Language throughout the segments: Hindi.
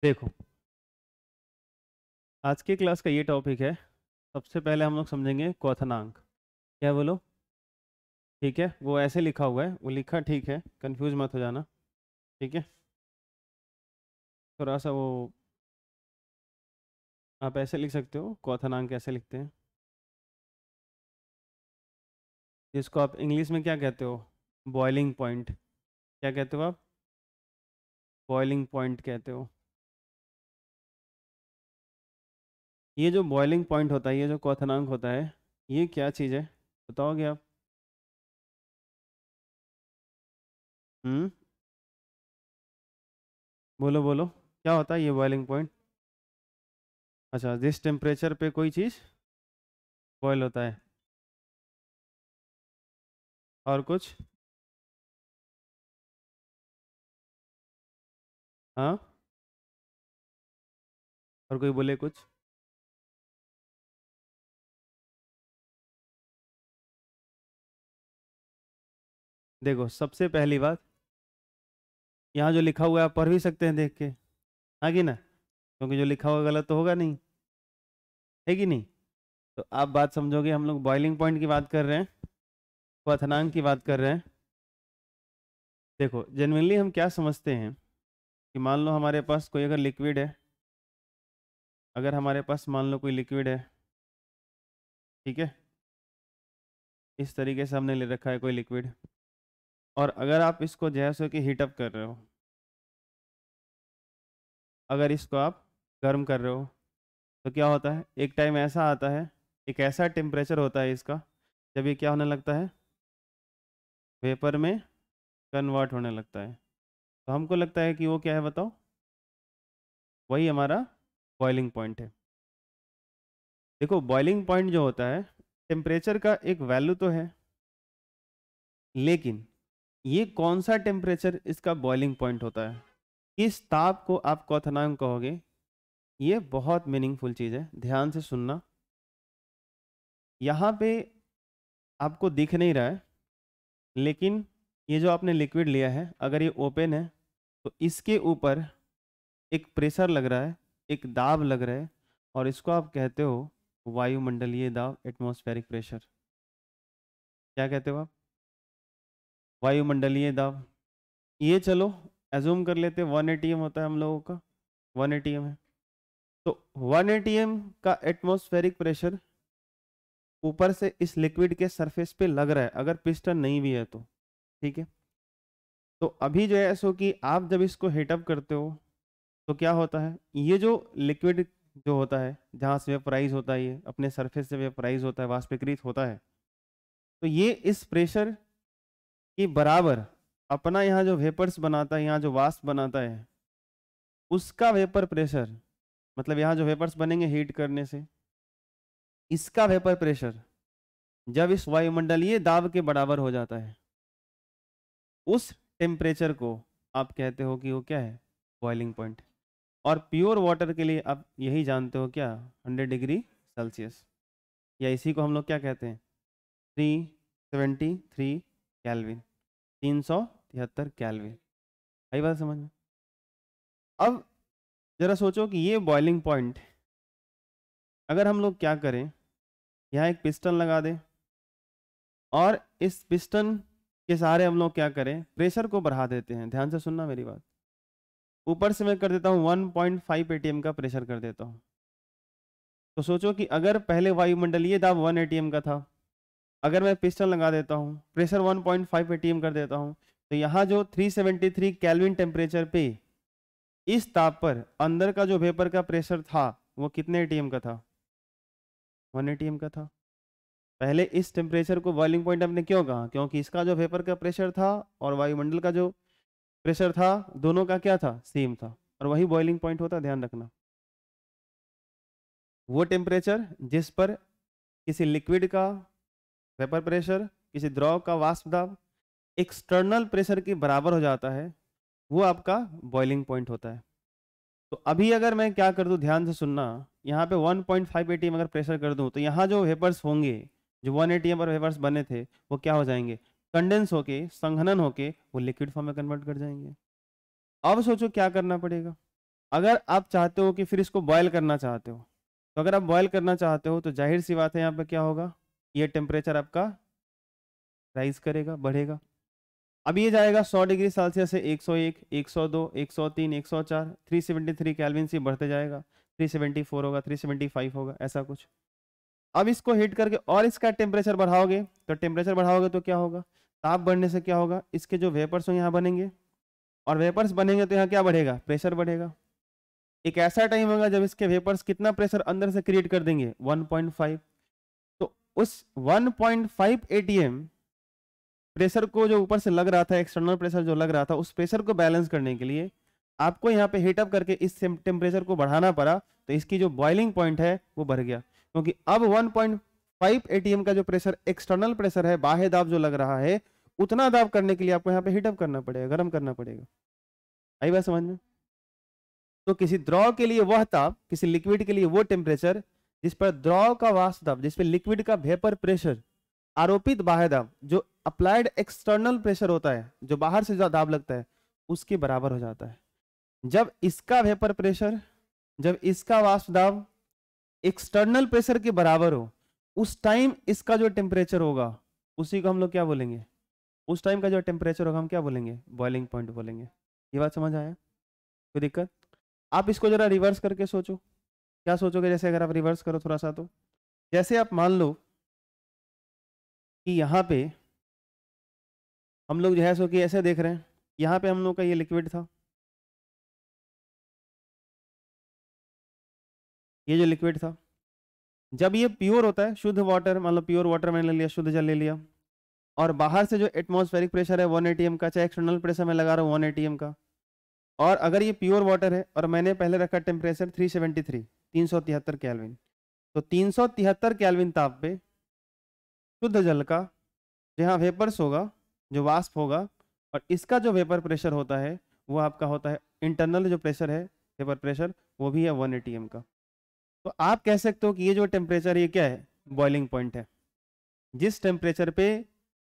देखो, आज की क्लास का ये टॉपिक है। सबसे पहले हम लोग समझेंगे क्वथनांक। क्या बोलो? ठीक है, वो ऐसे लिखा हुआ है, वो लिखा ठीक है, कंफ्यूज मत हो जाना। ठीक है, थोड़ा सा वो आप ऐसे लिख सकते हो, क्वथनांक कैसे लिखते हैं, जिसको आप इंग्लिश में क्या कहते हो? Boiling point. क्या कहते हो आप? बॉइलिंग पॉइंट कहते हो। ये जो बॉइलिंग पॉइंट होता है, ये जो क्वथनांक होता है, ये क्या चीज़ है बताओगे आप? हम्म, बोलो बोलो, क्या होता है ये बॉइलिंग पॉइंट? अच्छा, जिस टेम्परेचर पे कोई चीज़ बॉयल होता है। और कुछ? हाँ, और कोई बोले कुछ? देखो, सबसे पहली बात, यहाँ जो लिखा हुआ है आप पढ़ भी सकते हैं देख के, हाँ कि ना? क्योंकि जो लिखा हुआ गलत तो होगा नहीं, है कि नहीं? तो आप बात समझोगे, हम लोग बॉइलिंग पॉइंट की बात कर रहे हैं, क्वथनांक की बात कर रहे हैं। देखो, जनरली हम क्या समझते हैं कि मान लो हमारे पास कोई अगर लिक्विड है, अगर हमारे पास मान लो कोई लिक्विड है, ठीक है, इस तरीके से हमने ले रखा है कोई लिक्विड, और अगर आप इसको जैसे कि हीटअप कर रहे हो, अगर इसको आप गर्म कर रहे हो, तो क्या होता है, एक टाइम ऐसा आता है, एक ऐसा टेम्परेचर होता है इसका, जब ये क्या होने लगता है, वेपर में कन्वर्ट होने लगता है। तो हमको लगता है कि वो क्या है बताओ? वही हमारा बॉइलिंग पॉइंट है। देखो, बॉइलिंग पॉइंट जो होता है, टेम्परेचर का एक वैल्यू तो है, लेकिन ये कौन सा टेम्परेचर इसका बॉइलिंग पॉइंट होता है, किस ताप को आप क्वथनांक कहोगे, ये बहुत मीनिंगफुल चीज़ है, ध्यान से सुनना। यहाँ पे आपको दिख नहीं रहा है, लेकिन ये जो आपने लिक्विड लिया है, अगर ये ओपन है, तो इसके ऊपर एक प्रेशर लग रहा है, एक दाब लग रहा है, और इसको आप कहते हो वायुमंडलीय दाब, एटमॉस्फेरिक प्रेशर। क्या कहते हो आप? वायुमंडलीय दाब। ये चलो एज्यूम कर लेते, 1 एटीएम होता है हम लोगों का, 1 एटीएम है। तो 1 एटीएम का एटमॉस्फेरिक प्रेशर ऊपर से इस लिक्विड के सरफेस पे लग रहा है, अगर पिस्टन नहीं भी है तो, ठीक है। तो अभी जो है सो कि आप जब इसको हीटअप करते हो, तो क्या होता है, ये जो लिक्विड जो होता है, जहाँ से वेपराइज होता है, ये अपने सरफेस से वेपराइज होता है, वाष्पीकृत होता है, तो ये इस प्रेशर के बराबर अपना यहाँ जो वेपर्स बनाता है, यहाँ जो वाष्प बनाता है, उसका वेपर प्रेशर, मतलब यहाँ जो वेपर्स बनेंगे हीट करने से, इसका वेपर प्रेशर जब इस वायुमंडलीय दाब के बराबर हो जाता है, उस टेम्परेचर को आप कहते हो कि वो क्या है, बॉइलिंग पॉइंट। और प्योर वाटर के लिए आप यही जानते हो क्या, 100 डिग्री सेल्सियस, या इसी को हम लोग क्या कहते हैं, 373 कैल्विन, 373 कैल्विन। आई बात समझ में? अब जरा सोचो कि ये बॉइलिंग पॉइंट, अगर हम लोग क्या करें, यहाँ एक पिस्टन लगा दें, और इस पिस्टन के सहारे हम लोग क्या करें, प्रेशर को बढ़ा देते हैं। ध्यान से सुनना मेरी बात। ऊपर से मैं कर देता हूँ 1.5 एटीएम का प्रेशर कर देता हूँ। तो सोचो कि अगर पहले वायुमंडलीय दाब 1 एटीएम का था, अगर मैं पिस्टन लगा देता हूँ, प्रेशर 1.5 एटीएम कर देता हूँ, तो यहाँ जो 373 कैल्विन टेम्परेचर पे, इस ताप पर अंदर का जो वेपर का प्रेशर था, वो कितने एटीएम का था? 1 एटीएम का था। पहले इस टेम्परेचर को बॉइलिंग पॉइंट हमने क्यों कहा? क्योंकि इसका जो वेपर का प्रेशर था और वायुमंडल का जो प्रेशर था, दोनों का क्या था, सेम था, और वही बॉइलिंग पॉइंट होता, ध्यान रखना। वो टेम्परेचर जिस पर किसी लिक्विड का वेपर प्रेशर, किसी द्रव का वाष्प दाब एक्सटर्नल प्रेशर के बराबर हो जाता है, वो आपका बॉइलिंग पॉइंट होता है। तो अभी अगर मैं क्या कर दूं, ध्यान से सुनना, यहाँ पे 1.5 एटीएम अगर प्रेशर कर दूं, तो यहाँ जो वेपर्स होंगे, जो 1 एटीएम पर वेपर्स बने थे, वो क्या हो जाएंगे, कंडेंस होके, संघनन होके वो लिक्विड फॉर्म में कन्वर्ट कर जाएंगे। अब सोचो क्या करना पड़ेगा, अगर आप चाहते हो कि फिर इसको बॉयल करना चाहते हो, तो अगर आप बॉयल करना चाहते हो तो जाहिर सी बात है यहाँ पे क्या होगा, ये टेम्परेचर आपका राइज करेगा, बढ़ेगा। अब ये जाएगा 100 डिग्री सेल्सियस से 101, 102, 103, 104, 373 केल्विन से बढ़ते जाएगा, 374 होगा, 375 होगा, ऐसा कुछ। अब इसको हीट करके और इसका टेम्परेचर बढ़ाओगे, तो टेम्परेचर बढ़ाओगे तो क्या होगा, ताप बढ़ने से क्या होगा, इसके जो वेपर्स हो यहाँ बनेंगे, और वेपर्स बनेंगे तो यहाँ क्या बढ़ेगा, प्रेशर बढ़ेगा। एक ऐसा टाइम होगा जब इसके वेपर्स कितना प्रेशर अंदर से क्रिएट कर देंगे, 1.5। तो उस 1.5 एटीएम प्रेशर को जो ऊपर से लग रहा था, एक्सटर्नल प्रेशर जो लग रहा था, उस प्रेशर को बैलेंस करने के लिए आपको यहाँ पे हीट अप करके इस टेम्परेचर को बढ़ाना पड़ा, तो इसकी जो बॉइलिंग पॉइंट है वो बढ़ गया, क्योंकि अब 1.5 एटीएम का जो प्रेशर एक्सटर्नल प्रेशर है, बाह्य दाब जो लग रहा है, उतना दाब करने के लिए आपको यहाँ पे हीट अप करना पड़ेगा, गर्म करना पड़ेगा। आई बात समझ में? तो किसी द्रव के लिए वह ताप, किसी लिक्विड के लिए वो टेम्परेचर जिस पर द्रव का वाष्प दाब, जिस पर लिक्विड का वेपर प्रेशर, आरोपित बाह्य दाब, जो अप्लाइड एक्सटर्नल प्रेशर होता है, जो बाहर से जो दाब लगता है, उसके बराबर हो जाता है। जब इसका वेपर प्रेशर, जब इसका वाष्प दाब एक्सटर्नल प्रेशर के बराबर हो, उस टाइम इसका जो टेम्परेचर होगा, उसी को हम लोग क्या बोलेंगे, उस टाइम का जो टेम्परेचर होगा हम क्या बोलेंगे, बॉइलिंग पॉइंट बोलेंगे। ये बात समझ आया? कोई दिक्कत? आप इसको जरा रिवर्स करके सोचो, क्या सोचोगे? जैसे अगर आप रिवर्स करो थोड़ा सा, तो जैसे आप मान लो कि यहाँ पे हम लोग जो है सो कि ऐसे देख रहे हैं, यहाँ पे हम लोग का ये लिक्विड था, ये जो लिक्विड था, जब ये प्योर होता है, शुद्ध वाटर, मान लो प्योर वाटर मैंने ले लिया, शुद्ध जल ले लिया, और बाहर से जो एटमॉस्फेरिक प्रेशर है 1 एटीएम का, चाहे एक्सटर्नल प्रेशर मैं लगा रहा हूँ 1 एटीएम का, और अगर ये प्योर वाटर है और मैंने पहले रखा टेम्परेचर 373, 373 केल्विन, तो 373 केल्विन ताप पे शुद्ध जल का जहाँ वेपर्स होगा, जो वाष्प होगा, और इसका जो वेपर प्रेशर होता है वो आपका होता है इंटरनल जो प्रेशर है, वेपर प्रेशर, वो भी है 1 एटीएम का। तो आप कह सकते हो कि ये जो टेम्परेचर, ये क्या है, बॉइलिंग पॉइंट है। जिस टेम्परेचर पे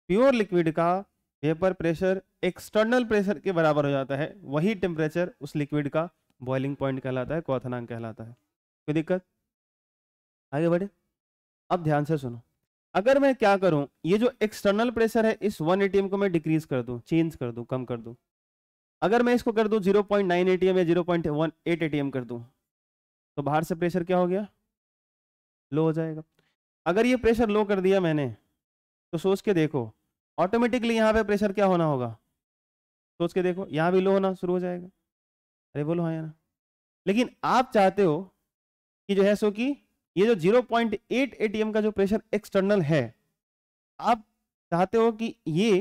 प्योर लिक्विड का वेपर प्रेशर एक्सटर्नल प्रेशर के बराबर हो जाता है, वही टेम्परेचर उस लिक्विड का बॉइलिंग पॉइंट कहलाता है, क्वथनांक कहलाता है। कोई दिक्कत? आगे बढ़े। अब ध्यान से सुनो, अगर मैं क्या करूं, ये जो एक्सटर्नल प्रेशर है इस 1 एटीएम को मैं डिक्रीज कर दूं, चेंज कर दूं, कम कर दूं, अगर मैं इसको कर दूं 0.9 एटीएम या 0.18 एटीएम कर दूं, तो बाहर से प्रेशर क्या हो गया, लो हो जाएगा। अगर ये प्रेशर लो कर दिया मैंने, तो सोच के देखो ऑटोमेटिकली यहाँ पे प्रेशर क्या होना होगा, सोच के देखो, यहाँ भी लो होना शुरू हो जाएगा। अरे बोलो हाँ या ना? लेकिन आप चाहते हो कि जो है सो कि ये जो 0.8 एटीएम का जो प्रेशर एक्सटर्नल है, आप चाहते हो कि ये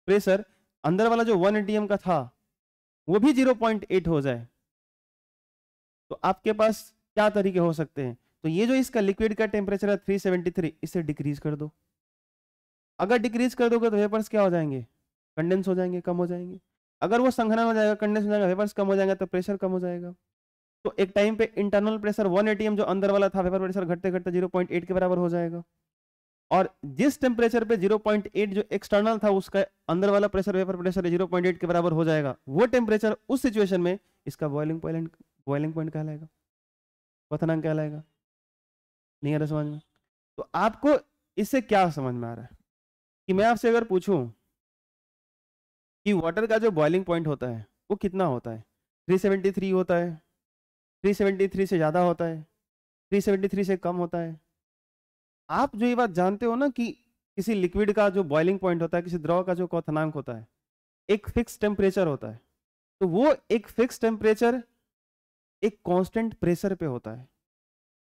प्रेशर अंदर वाला जो 1 एटीएम का था वो भी 0.8 हो जाए। तो आपके पास क्या तरीके हो सकते हैं? तो ये जो इसका लिक्विड का टेम्परेचर है 373, इसे डिक्रीज कर दो। अगर डिक्रीज कर दोगे तो वेपर्स क्या हो जाएंगे, कंडेंस हो जाएंगे, कम हो जाएंगे। अगर वो संघनन हो जाएगा, कंडेंस हो जाएगा, वेपर्स कम हो जाएगा, तो प्रेशर कम हो जाएगा। तो एक टाइम पे इंटरनल प्रेशर 1 एटीएम जो अंदर वाला था, वेपर प्रेशर घटते घटते 0.8 के बराबर हो जाएगा। और जिस टेम्परेचर पे 0.8 जो एक्सटर्नल था, उसका अंदर वाला प्रेशर, वेपर प्रेशर 0.8 के बराबर हो जाएगा, वो टेम्परेचर उस सिचुएशन में इसका बॉइलिंग पॉइंट कहलाएगा, क्वथनांक कहलाएगा। नहीं आ रहा समझ में? तो आपको इससे क्या समझ में आ रहा है कि मैं आपसे अगर पूछूं कि वाटर का जो बॉइलिंग पॉइंट होता है वो कितना होता है, 373 होता है, 373 से ज्यादा होता है, 373 से कम होता है? आप जो ये बात जानते हो ना कि किसी लिक्विड का जो बॉइलिंग पॉइंट होता है, किसी द्रव का जो क्वथनांक होता है, एक फिक्स टेम्परेचर होता है, तो वो एक फिक्स टेम्परेचर एक कांस्टेंट प्रेशर पे होता है।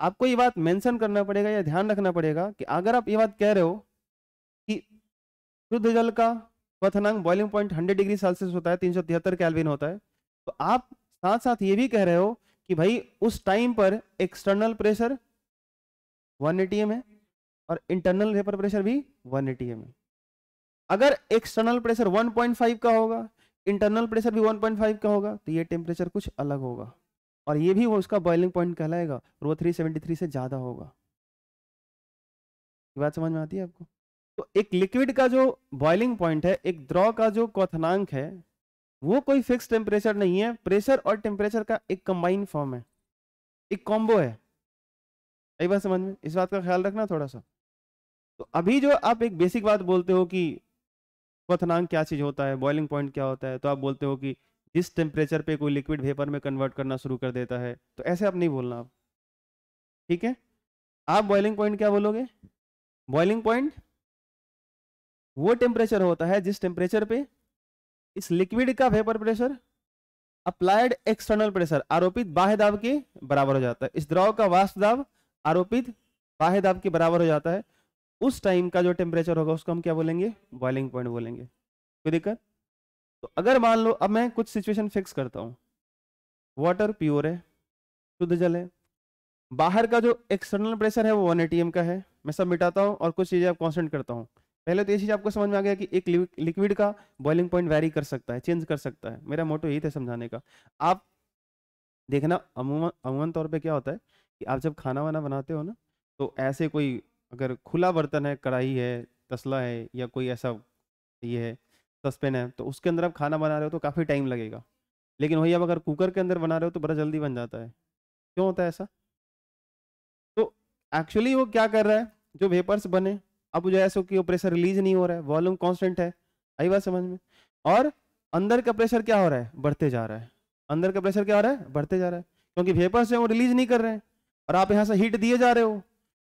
आपको ये बात मेंशन करना पड़ेगा या ध्यान रखना पड़ेगा कि अगर आप ये बात कह रहे हो कि शुद्ध जल का क्वथनांक बॉइलिंग पॉइंट 100 डिग्री सेल्सियस होता है, 373 केल्विन होता है, तो आप साथ साथ ये भी कह रहे हो कि भाई उस टाइम पर एक्सटर्नल प्रेशर 1 एटीएम है और इंटरनल वेपर प्रेशर भी 1 एटीएम है। अगर एक्सटर्नल प्रेशर 1.5 का होगा, इंटरनल प्रेशर भी 1.5 का होगा, तो ये टेम्परेचर कुछ अलग होगा, और ये भी वो उसका बॉइलिंग पॉइंट कहलाएगा, और वो 373 से ज्यादा होगा। ये बात समझ में आती है आपको? तो एक लिक्विड का जो बॉइलिंग पॉइंट है, एक द्रव का जो क्वथनांक है, वो कोई फिक्स टेम्परेचर नहीं है, प्रेशर और टेम्परेचर का एक कंबाइन फॉर्म है, एक कॉम्बो है। यही बात समझ में, इस बात का ख्याल रखना थोड़ा सा। तो अभी जो आप एक बेसिक बात बोलते हो कि क्वथनांक क्या चीज होता है, बॉइलिंग पॉइंट क्या होता है, तो आप बोलते हो कि जिस टेम्परेचर पे कोई लिक्विड वेपर में कन्वर्ट करना शुरू कर देता है, तो ऐसे आप नहीं बोलना आप, ठीक है। आप बॉइलिंग पॉइंट क्या बोलोगे? बॉइलिंग पॉइंट वो टेम्परेचर होता है जिस टेम्परेचर पे इस लिक्विड का vapour pressure applied external pressure आरोपित बाह्य दाब के बराबर हो जाता है, इस द्रव का वाष्प दाब आरोपित बाह्य दाब के बराबर हो जाता है, उस टाइम का जो टेम्परेचर होगा उसको हम क्या बोलेंगे? बॉइलिंग पॉइंट बोलेंगे। कोई दिक्कत? तो अगर मान लो अब मैं कुछ सिचुएशन फिक्स करता हूँ, वाटर प्योर है, शुद्ध जल है, बाहर का जो एक्सटर्नल प्रेशर है वो 1 atm का है, मैं सब मिटाता हूँ और कुछ चीजें कांस्टेंट करता हूँ। पहले तो ये चीज आपको समझ में आ गया कि एक लिक्विड का बॉइलिंग पॉइंट वैरी कर सकता है, चेंज कर सकता है, मेरा मोटो यही था समझाने का। आप देखना अमूमन तौर पे क्या होता है कि आप जब खाना वाना बनाते हो ना, तो ऐसे कोई अगर खुला बर्तन है, कढ़ाई है, तसला है, या कोई ऐसा ये है सस्पेन है, तो उसके अंदर आप खाना बना रहे हो तो काफ़ी टाइम लगेगा। लेकिन वही आप अगर कुकर के अंदर बना रहे हो तो बड़ा जल्दी बन जाता है। क्यों होता है ऐसा? तो एक्चुअली वो क्या कर रहा है, जो वेपर्स बने, अब जो है कि वो प्रेशर रिलीज नहीं हो रहा है, वॉल्यूम कांस्टेंट है, आई बात समझ में, और अंदर का प्रेशर क्या हो रहा है? बढ़ते जा रहा है। अंदर का प्रेशर क्या हो रहा है? बढ़ते जा रहा है, क्योंकि वेपर्स जो वो रिलीज नहीं कर रहे हैं, और आप यहाँ से हीट दिए जा रहे हो,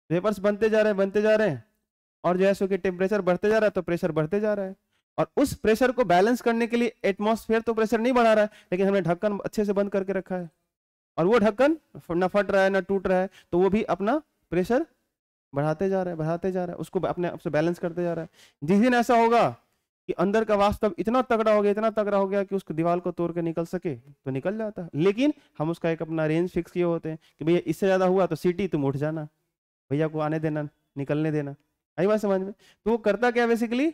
वेपर्स बनते जा रहे हैं, बनते जा रहे हैं, और जो है कि टेम्परेचर बढ़ते जा रहा है तो प्रेशर बढ़ते जा रहा है। और उस प्रेशर को बैलेंस करने के लिए एटमॉस्फेयर तो प्रेशर नहीं बढ़ा रहा है, लेकिन हमने ढक्कन अच्छे से बंद करके रखा है, और वो ढक्कन ना फट रहा है ना टूट रहा है, तो वो भी अपना प्रेशर बढ़ाते जा रहा है, बढ़ाते जा रहा है, उसको अपने आप से बैलेंस करते जा रहा है। जिस दिन ऐसा होगा कि अंदर का वास्तव इतना तगड़ा हो गया, इतना तगड़ा हो गया कि उसको दीवार को तोड़ के निकल सके, तो निकल जाता है। लेकिन हम उसका एक अपना रेंज फिक्स किए होते हैं कि भैया इससे ज्यादा हुआ तो सीटी तुम उठ जाना, भैया को आने देना, निकलने देना। आई बात समझ में? तो वो करता क्या बेसिकली,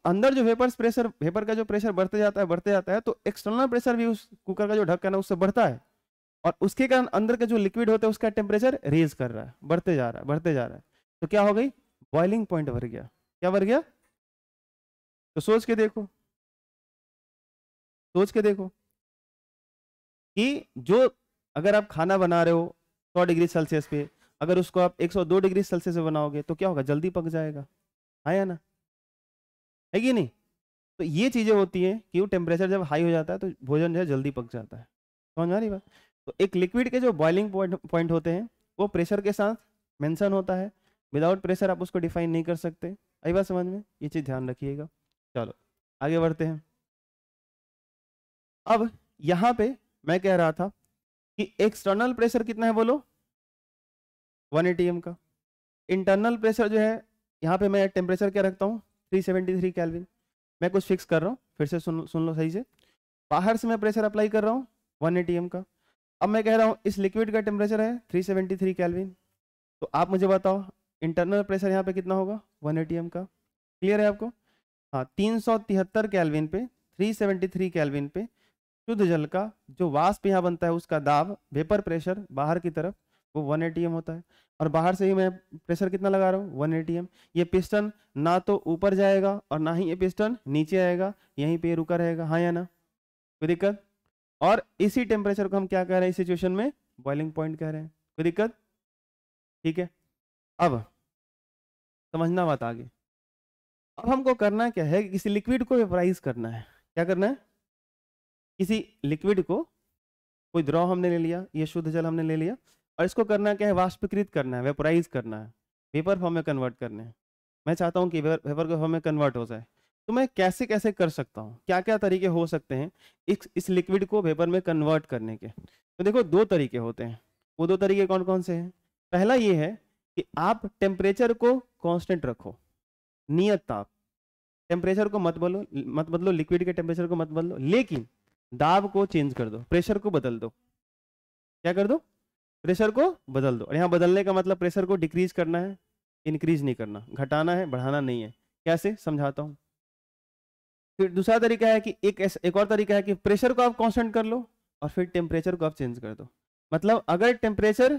अंदर जो वेपर का जो प्रेशर बढ़ते जाता है, तो एक्सटर्नल प्रेशर भी उस कुकर का जो ढक्कन है उससे बढ़ता है, और उसके कारण अंदर का जो लिक्विड होता है उसका टेम्परेचर रेज कर रहा है, बढ़ते जा रहा है, बढ़ते जा रहा है। तो क्या हो गई? बॉइलिंग पॉइंट भर गया। क्या भर गया? तो सोच के देखो, सोच के देखो कि जो अगर आप खाना बना रहे हो 100 डिग्री सेल्सियस पे, अगर उसको आप 102 डिग्री सेल्सियस पे बनाओगे तो क्या होगा? जल्दी पक जाएगा, है या ना? है कि नहीं? तो ये चीजें होती हैं कि वो टेम्परेचर जब हाई हो जाता है तो भोजन जो है जल्दी पक जाता है। समझ आ रही बात? तो एक लिक्विड के जो बॉइलिंग पॉइंट होते हैं वो प्रेशर के साथ मेंशन होता है, विदाउट प्रेशर आप उसको डिफाइन नहीं कर सकते। आई बात समझ में? ये चीज ध्यान रखिएगा। चलो आगे बढ़ते हैं। अब यहाँ पे मैं कह रहा था कि एक्सटर्नल प्रेशर कितना है बोलो? 1 atm का। इंटरनल प्रेशर जो है, यहाँ पे मैं टेम्परेचर क्या रखता हूँ? 373 केल्विन। मैं कुछ फिक्स कर रहा हूँ, फिर से सुन लो सही से। बाहर से मैं प्रेशर अप्लाई कर रहा हूँ 1 atm का। अब मैं कह रहा हूँ इस लिक्विड का टेम्परेचर है 373 केल्विन, तो आप मुझे बताओ इंटरनल प्रेशर यहाँ पे कितना होगा? 1 atm का। क्लियर है आपको? हाँ, 373 केल्विन पे, 373 केल्विन पे शुद्ध जल का जो वाष्प यहाँ बनता है उसका दाब, वेपर प्रेशर बाहर की तरफ, वो 1 atm होता है। और बाहर से ही मैं प्रेशर कितना लगा रहा हूँ? 1 atm। ये पिस्टन ना तो ऊपर जाएगा और ना ही ये पिस्टन नीचे आएगा, यहीं पे रुका रहेगा, हाँ या ना? कोई दिक्कत? और इसी टेम्परेचर को हम क्या कह रहे हैं इस सिचुएशन में? बॉइलिंग पॉइंट कह रहे हैं। कोई दिक्कत? ठीक है। अब समझना बात आगे। अब हमको करना क्या है कि किसी लिक्विड को वेपराइज करना है। क्या करना है? किसी लिक्विड को, कोई द्रव हमने ले लिया, ये शुद्ध जल हमने ले लिया, और इसको करना क्या है? वाष्पीकृत करना है, वेपराइज करना है, वेपर फॉर्म में कन्वर्ट करना है। मैं चाहता हूँ कि वेपर के फॉर्म में कन्वर्ट हो जाए, तो मैं कैसे कैसे कर सकता हूँ? क्या क्या तरीके हो सकते हैं इस लिक्विड को वेपर में कन्वर्ट करने के? तो देखो 2 तरीके होते हैं। वो 2 तरीके कौन कौन से हैं? पहला ये है कि आप टेम्परेचर को कांस्टेंट रखो, नियत ताप। टेम्परेचर को मत बदलो, लिक्विड के टेम्परेचर को मत बदलो, लेकिन दाब को चेंज कर दो, प्रेशर को बदल दो। क्या कर दो? प्रेशर को बदल दो। और यहाँ बदलने का मतलब प्रेशर को डिक्रीज करना है, इंक्रीज नहीं करना, घटाना है, बढ़ाना नहीं है। कैसे? समझाता हूँ। फिर दूसरा तरीका है कि एक और तरीका है कि प्रेशर को आप कांस्टेंट कर लो और फिर टेम्परेचर को आप चेंज कर दो। मतलब अगर टेम्परेचर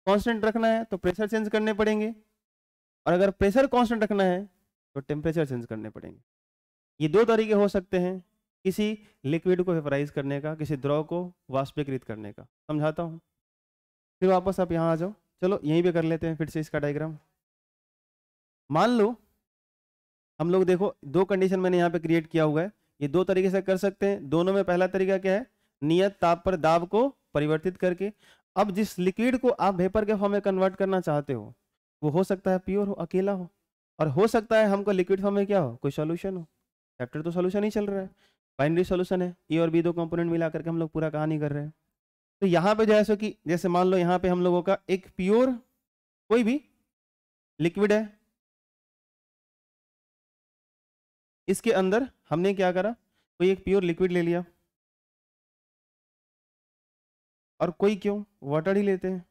कांस्टेंट रखना है तो प्रेशर चेंज करने पड़ेंगे, और अगर प्रेशर कांस्टेंट रखना है तो टेम्परेचर चेंज करने पड़ेंगे। ये 2 तरीके हो सकते हैं किसी लिक्विड को वेपराइज करने का, किसी द्रव को वाष्पीकृत करने का। समझाता हूँ, फिर वापस आप यहाँ आ जाओ। चलो यहीं पे कर लेते हैं फिर से इसका डायग्राम। मान लो हम लोग देखो, दो कंडीशन मैंने यहाँ पे क्रिएट किया हुआ है। ये दो तरीके से कर सकते हैं। दोनों में पहला तरीका क्या है, नियत ताप पर दाब को परिवर्तित करके। अब जिस लिक्विड को आप वेपर के फॉर्म में कन्वर्ट करना चाहते हो, वो हो सकता है प्योर हो, अकेला हो, और हो सकता है हमको लिक्विड फॉर्म में क्या हो, कोई सॉल्यूशन हो। चैप्टर तो सॉल्यूशन ही चल रहा है, बाइनरी सॉल्यूशन है, ए और बी दो कंपोनेंट मिला करके हम लोग पूरा कहानी कर रहे हैं। तो यहाँ पे जैसे कि जैसे मान लो यहाँ पे हम लोगों का एक प्योर कोई भी लिक्विड है, इसके अंदर हमने क्या करा, कोई एक प्योर लिक्विड ले लिया, और कोई क्यों वाटर ही लेते हैं।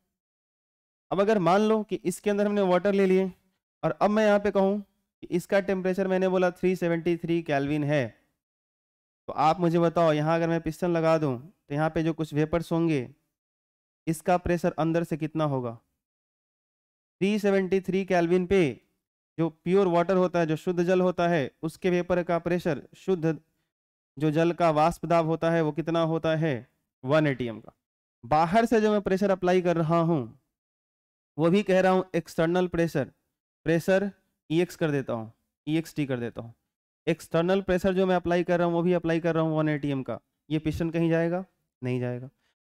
अब अगर मान लो कि इसके अंदर हमने वाटर ले लिए, और अब मैं यहाँ पे कहूँ कि इसका टेम्परेचर मैंने बोला 373 केल्विन है, तो आप मुझे बताओ यहाँ अगर मैं पिस्टन लगा दूँ तो यहाँ पे जो कुछ वेपर्स होंगे, इसका प्रेशर अंदर से कितना होगा। 373 केल्विन पे जो प्योर वाटर होता है, जो शुद्ध जल होता है, उसके वेपर का प्रेशर, शुद्ध जो जल का वाष्प दाब होता है, वो कितना होता है, 1 atm का। बाहर से जो मैं प्रेशर अप्लाई कर रहा हूँ, वो भी कह रहा हूँ एक्सटर्नल प्रेशर, प्रेशर EX कर देता हूँ, EXT कर देता हूँ। एक्सटर्नल प्रेशर जो मैं अप्लाई कर रहा हूँ, वो भी अप्लाई कर रहा हूँ 1 atm का। ये पिस्टन कहीं जाएगा, नहीं जाएगा।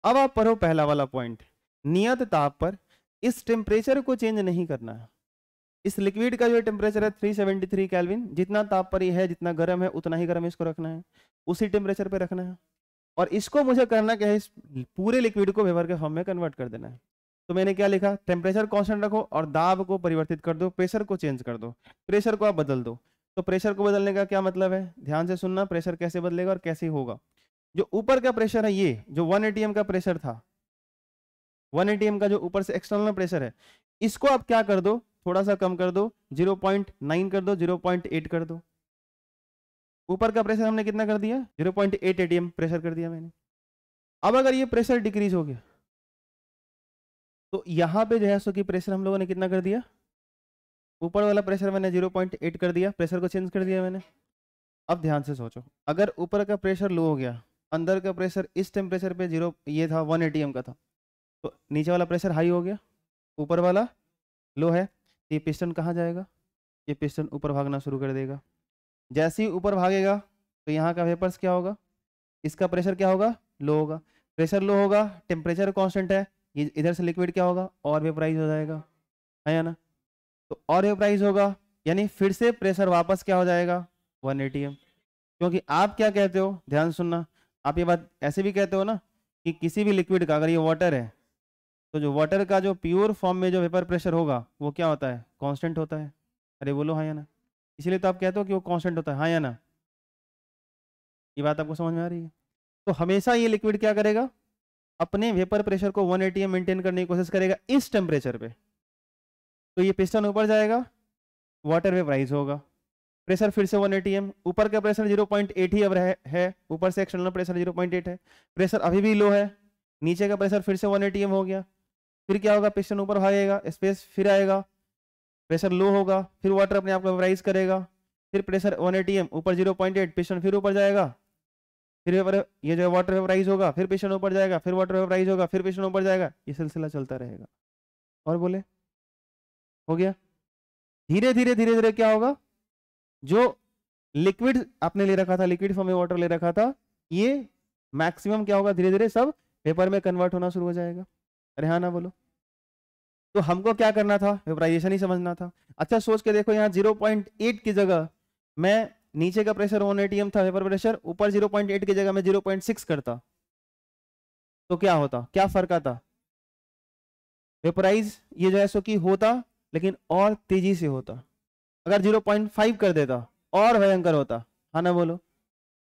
अब आप पढ़ो पहला वाला पॉइंट, नियत ताप पर इस टेम्परेचर को चेंज नहीं करना है। इस लिक्विड का जो टेम्परेचर है 373 केल्विन, जितना ताप पर ये है, जितना गर्म है, उतना ही गर्म इसको रखना है, उसी टेम्परेचर पे रखना है। और इसको मुझे करना क्या है, इस पूरे लिक्विड को वेपर के फॉर्म में कन्वर्ट कर देना है। तो मैंने क्या लिखा, टेम्परेचर कांस्टेंट रखो और दाब को परिवर्तित कर दो, प्रेशर को चेंज कर दो, प्रेशर को आप बदल दो। तो प्रेशर को बदलने का क्या मतलब है, ध्यान से सुनना, प्रेशर कैसे बदलेगा और कैसे होगा। जो ऊपर का प्रेशर है, ये जो 1 atm का प्रेशर था, 1 atm का जो ऊपर से एक्सटर्नल प्रेशर है, इसको आप क्या कर दो, थोड़ा सा कम कर दो, 0.9 कर दो, 0.8 कर दो। ऊपर का प्रेशर हमने कितना कर दिया, 0.8 atm प्रेशर कर दिया मैंने। अब अगर ये प्रेशर डिक्रीज हो गया, तो यहाँ पे जो है सो कि प्रेशर हम लोगों ने कितना कर दिया, ऊपर वाला प्रेशर मैंने 0.8 कर दिया, प्रेशर को चेंज कर दिया मैंने। अब ध्यान से सोचो, अगर ऊपर का प्रेशर लो हो गया, अंदर का प्रेशर इस टेम्परेचर पे ये था 1 atm का था, तो नीचे वाला प्रेशर हाई हो गया, ऊपर वाला लो है, तो ये पिस्टन कहाँ जाएगा, ये पिस्टन ऊपर भागना शुरू कर देगा। जैसे ही ऊपर भागेगा तो यहाँ का वेपर्स क्या होगा, इसका प्रेशर क्या होगा, लो होगा। प्रेशर लो होगा, टेम्परेचर कांस्टेंट है, ये इधर से लिक्विड क्या होगा, और वेपराइज हो जाएगा, है या ना। तो और वेपराइज होगा, यानी फिर से प्रेशर वापस क्या हो जाएगा, 1 atm। क्योंकि आप क्या कहते हो, ध्यान सुनना, आप ये बात ऐसे भी कहते हो ना कि किसी भी लिक्विड का, अगर ये वाटर है, तो जो वाटर का जो प्योर फॉर्म में जो वेपर प्रेशर होगा, वो क्या होता है, कांस्टेंट होता है। अरे बोलो हाँ या ना, इसलिए तो आप कहते हो कि वो कांस्टेंट होता है, हाँ या ना। ये बात आपको समझ में आ रही है। तो हमेशा ये लिक्विड क्या करेगा, अपने वेपर प्रेशर को 1 atm मेंटेन करने की कोशिश करेगा इस टेम्परेचर पे। तो ये पिस्टन ऊपर जाएगा, वाटर वेपराइज होगा, प्रेशर फिर से 1 atm, ऊपर का प्रेशर 0.8 ही अब है, ऊपर से एक्सटर्नल प्रेशर 0.8 है, प्रेशर अभी भी लो है, नीचे का प्रेशर फिर से 1 atm हो गया। फिर क्या होगा, पिस्टन ऊपर भागेगा, स्पेस फिर आएगा, प्रेशर लो होगा, फिर वाटर अपने आप को वेपराइज करेगा, फिर प्रेशर 1 atm, ऊपर 0.8, पिस्टन फिर ऊपर जाएगा, फिर ये जो वाटर वेपराइज होगा, फिर पिस्टन ऊपर जाएगा, फिर वाटर वेपराइज होगा, फिर पिस्टन ऊपर जाएगा, ये सिलसिला चलता रहेगा। और बोले हो गया। धीरे धीरे धीरे धीरे क्या होगा, जो लिक्विड आपने ले रखा था, लिक्विड फॉर्म में वाटर ले रखा था, ये मैक्सिमम क्या होगा, धीरे धीरे सब वेपर में कन्वर्ट होना शुरू हो जाएगा। अरे हाँ ना बोलो। तो हमको क्या करना था, वेपराइजेशन ही समझना था। अच्छा सोच के देखो, यहाँ 0.8 की जगह मैं, नीचे का प्रेशर 1 atm था वेपर प्रेशर, ऊपर 0.8 की जगह मैं 0.6 करता, तो क्या होता, क्या फर्क आता, वेपराइज ये जो है सो कि होता, लेकिन और तेजी से होता। अगर 0.5 कर देता और भयंकर होता, हाँ ना बोलो।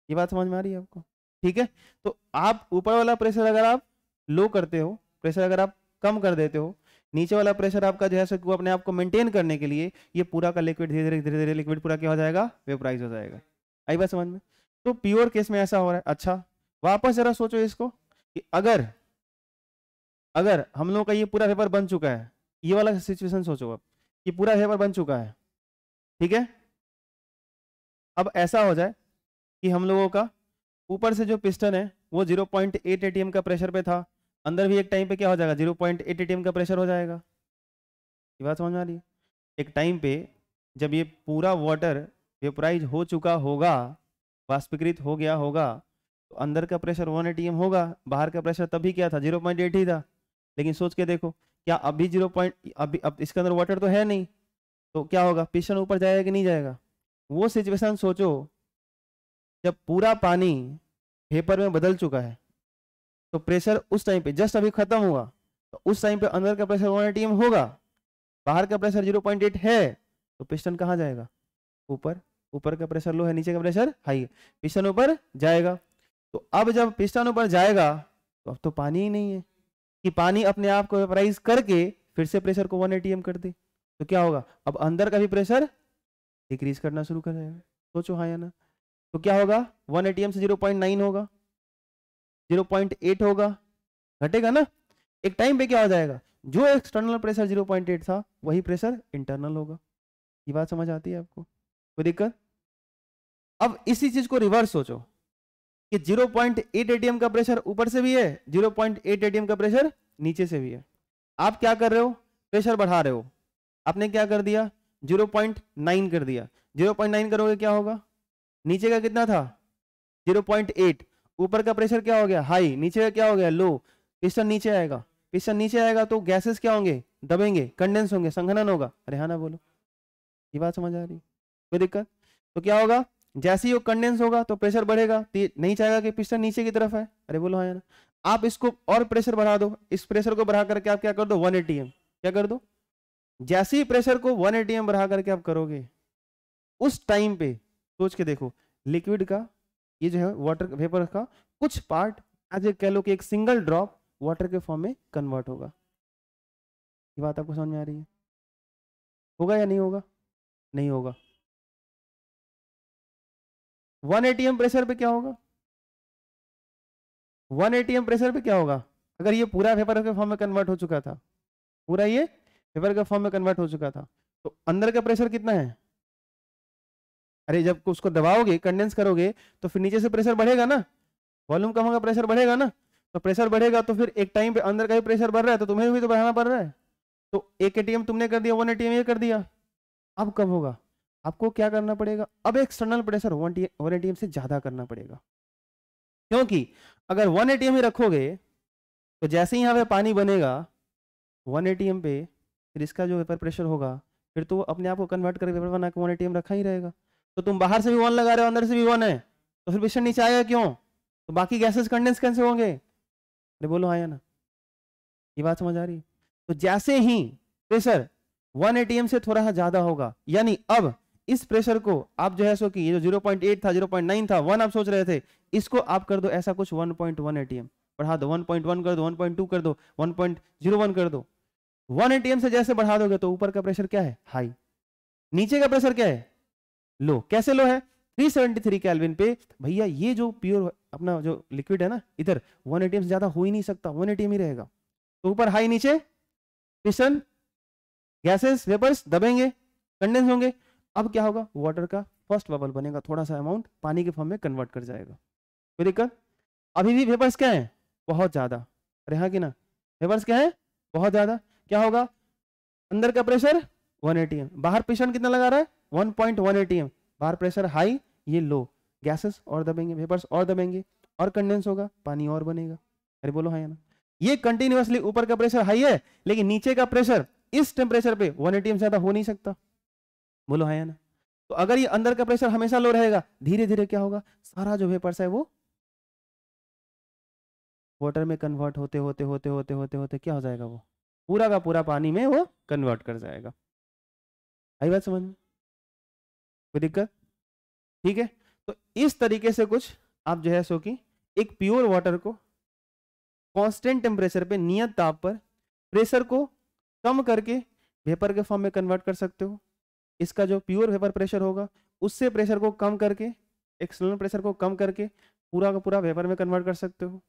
ये बात समझ में आ रही है आपको, ठीक है। तो आप ऊपर वाला प्रेशर अगर आप लो करते हो, प्रेशर अगर आप कम कर देते हो, नीचे वाला प्रेशर आपका जो है सो अपने आप को मेंटेन करने के लिए, ये पूरा का लिक्विड धीरे धीरे लिक्विड पूरा क्या हो जाएगा, वेपराइज हो जाएगा। आई बात समझ में। तो प्योर केस में ऐसा हो रहा है। अच्छा वापस जरा सोचो इसको कि अगर हम लोग का ये पूरा पेपर बन चुका है, ये वाला सिचुएशन सोचो अब, ये पूरा पेपर बन चुका है, ठीक है। अब ऐसा हो जाए कि हम लोगों का ऊपर से जो पिस्टन है वो 0.8 एटीएम का प्रेशर पे था, अंदर भी एक टाइम पे क्या हो जाएगा 0.8 एटीएम का प्रेशर हो जाएगा। ये बात समझ में आ रही है? एक टाइम पे जब ये पूरा वाटर वेपराइज हो चुका होगा, वाष्पीकृत हो गया होगा, तो अंदर का प्रेशर 1 एटीएम होगा, बाहर का प्रेशर तभी क्या था 0.8 ही था। लेकिन सोच के देखो, क्या अभी 0. अभी अब इसके अंदर वाटर तो है नहीं, तो क्या होगा, पिस्टन ऊपर जाएगा कि नहीं जाएगा? वो सिचुएशन सोचो जब पूरा पानी वेपर में बदल चुका है, तो प्रेशर उस टाइम पे जस्ट अभी खत्म हुआ, तो उस टाइम पे अंदर का प्रेशर 1 एटीएम होगा, बाहर का प्रेशर 0.8 है, तो पिस्टन कहाँ जाएगा? ऊपर। ऊपर का प्रेशर लो है, नीचे का प्रेशर हाई है, पिस्टन ऊपर जाएगा। तो अब जब पिस्टन ऊपर जाएगा तो अब तो पानी ही नहीं है कि पानी अपने आप को वेपराइज करके फिर से प्रेशर को 1 एटीएम कर दे, तो क्या होगा, अब अंदर का भी प्रेशर डिक्रीज करना शुरू कर जाएगा। सोचो हाँ या ना? तो क्या होगा, 1 एटीएम से 0.9 होगा, 0.8 होगा, घटेगा ना। एक टाइम पे क्या हो जाएगा, जो एक्सटर्नल प्रेशर 0.8 था वही प्रेशर इंटरनल होगा। ये बात समझ आती है आपको? कोई दिक्कत? अब इसी चीज को रिवर्स सोचो कि 0.8 एटीएम का प्रेशर ऊपर से भी है, 0.8 एटीएम का प्रेशर नीचे से भी है। आप क्या कर रहे हो, प्रेशर बढ़ा रहे हो, आपने क्या कर दिया 0.9 कर दिया। 0.9 करोगे क्या होगा, नीचे का कितना था 0.8, ऊपर का प्रेशर क्या हो गया हाई, नीचे का क्या हो गया लो, पिस्टन नीचे आएगा। पिस्टन नीचे आएगा तो गैसेस क्या होंगे, दबेंगे, कंडेंस होंगे, संघनन होगा। अरे हाँ ना बोलो, ये बात समझ आ रही? कोई दिक्कत? तो क्या होगा, जैसे ही वो कंडेंस होगा तो प्रेशर बढ़ेगा, तो नहीं चाहेगा कि पिस्टन नीचे की तरफ है। अरे बोलो हाँ या ना? आप इसको और प्रेशर बढ़ा दो, इस प्रेशर को बढ़ा करके आप क्या कर दो 1 एटीएम, क्या कर दो, जैसे ही प्रेशर को 1 एटीएम बढ़ा करके आप करोगे, उस टाइम पे सोच के देखो, लिक्विड का ये जो है वाटर वेपर का कुछ पार्ट आज कह लो कि एक सिंगल ड्रॉप वाटर के फॉर्म में कन्वर्ट होगा। ये बात आपको समझ में आ रही है? होगा या नहीं होगा? नहीं होगा। 1 एटीएम प्रेशर पे क्या होगा, 1 एटीएम प्रेशर पे क्या होगा, अगर ये पूरा वेपर के फॉर्म में कन्वर्ट हो चुका था, पूरा ये वेपर के फॉर्म में कन्वर्ट हो चुका था, तो अंदर का प्रेशर कितना है? अरे जब उसको दबाओगे, कंडेंस करोगे, तो फिर नीचे से प्रेशर बढ़ेगा ना, वॉल्यूम कम होगा, प्रेशर बढ़ेगा ना। तो प्रेशर बढ़ेगा तो फिर एक टाइम पे अंदर का ही प्रेशर बढ़ रहा है, तो तुम्हें भी तो बढ़ाना पड़ रहा है। तो 1 एटीएम तुमने कर दिया, 1 एटीएम ये कर दिया। अब कब होगा, आपको क्या करना पड़ेगा, अब एक्सटर्नल प्रेशर 1 एटीएम से ज्यादा करना पड़ेगा। क्योंकि अगर 1 एटीएम ही रखोगे तो जैसे ही यहाँ पे पानी बनेगा 1 एटीएम पे, फिर इसका जो वेपर प्रेशर होगा फिर तो अपने आप को कन्वर्ट करके वेपर बना के 1 एटीएम रखा ही रहेगा। तो तुम बाहर से भी 1 लगा रहे हो, अंदर से भी 1 है, तो फिर पिस्टन नीचे आएगा क्यों, तो बाकी गैसेस कंडेंस कैसे होंगे? अरे बोलो हाँ या ना? ये बात समझ आ रही? तो जैसे ही प्रेशर 1 एटीएम से थोड़ा सा ज्यादा होगा, यानी अब इस प्रेशर को आप जो है सो कि ये जो 0.8 था, 0.9 था, 1 आप सोच रहे थे, इसको आप कर दो ऐसा कुछ 1.1 एटीएम, बढ़ा दो 1.1 कर दो, 1.2 कर दो, 1.01 कर दो। 1 एटीएम से जैसे बढ़ा दोगे तो ऊपर का प्रेशर क्या है हाई, नीचे का प्रेशर क्या है लो। कैसे लो है 373 केल्विन पे। भैया ये जो प्योर अपना जो लिक्विड है ना, इधर 1 एटीएम से ज्यादा हो ही नहीं सकता, 1 एटीएम ही रहेगा। तो ऊपर हाई, नीचे पिस्टन, गैसेस वेपर्स दबेंगे, कंडेंस होंगे। अब क्या होगा, वाटर का फर्स्ट बबल बनेगा, थोड़ा सा अमाउंट पानी के फॉर्म में कन्वर्ट कर जाएगा। कोई दिक्कत? अभी भी वेपर्स क्या है बहुत ज्यादा, अरे हाँ कि ना, वेपर्स क्या है बहुत ज्यादा। क्या होगा, अंदर का प्रेशर 1 एटीएम, बाहर पिस्टन कितना लगा रहा है 1.1 एटीएम, बाहर प्रेशर हाई, ये लो, गैसेस और दबेंगे, वेपर्स और दबेंगे, और कंडेंस होगा, पानी और बनेगा। अरे बोलो हाँ या ना? ये कंटिन्यूअसली ऊपर का प्रेशर हाई है, लेकिन नीचे का प्रेशर इस टेम्परेचर पे 1 एटीएम ज्यादा हो नहीं सकता। बोलो हाँ या ना? तो अगर ये अंदर का प्रेशर हमेशा लो रहेगा, धीरे धीरे क्या होगा, सारा जो वेपर्स है वो वाटर में कन्वर्ट होते होते होते होते होते होते क्या हो जाएगा, वो पूरा का पूरा पानी में वो कन्वर्ट कर जाएगा। आई बात समझ में? कोई दिक्कत? ठीक है। तो इस तरीके से कुछ आप जो है सो कि एक प्योर वाटर को कांस्टेंट टेम्परेचर पे, नियत ताप पर प्रेशर को कम करके वेपर के फॉर्म में कन्वर्ट कर सकते हो। इसका जो प्योर वेपर प्रेशर होगा उससे प्रेशर को कम करके, एक्सटर्नल प्रेशर को कम करके पूरा का पूरा वेपर में कन्वर्ट कर सकते हो,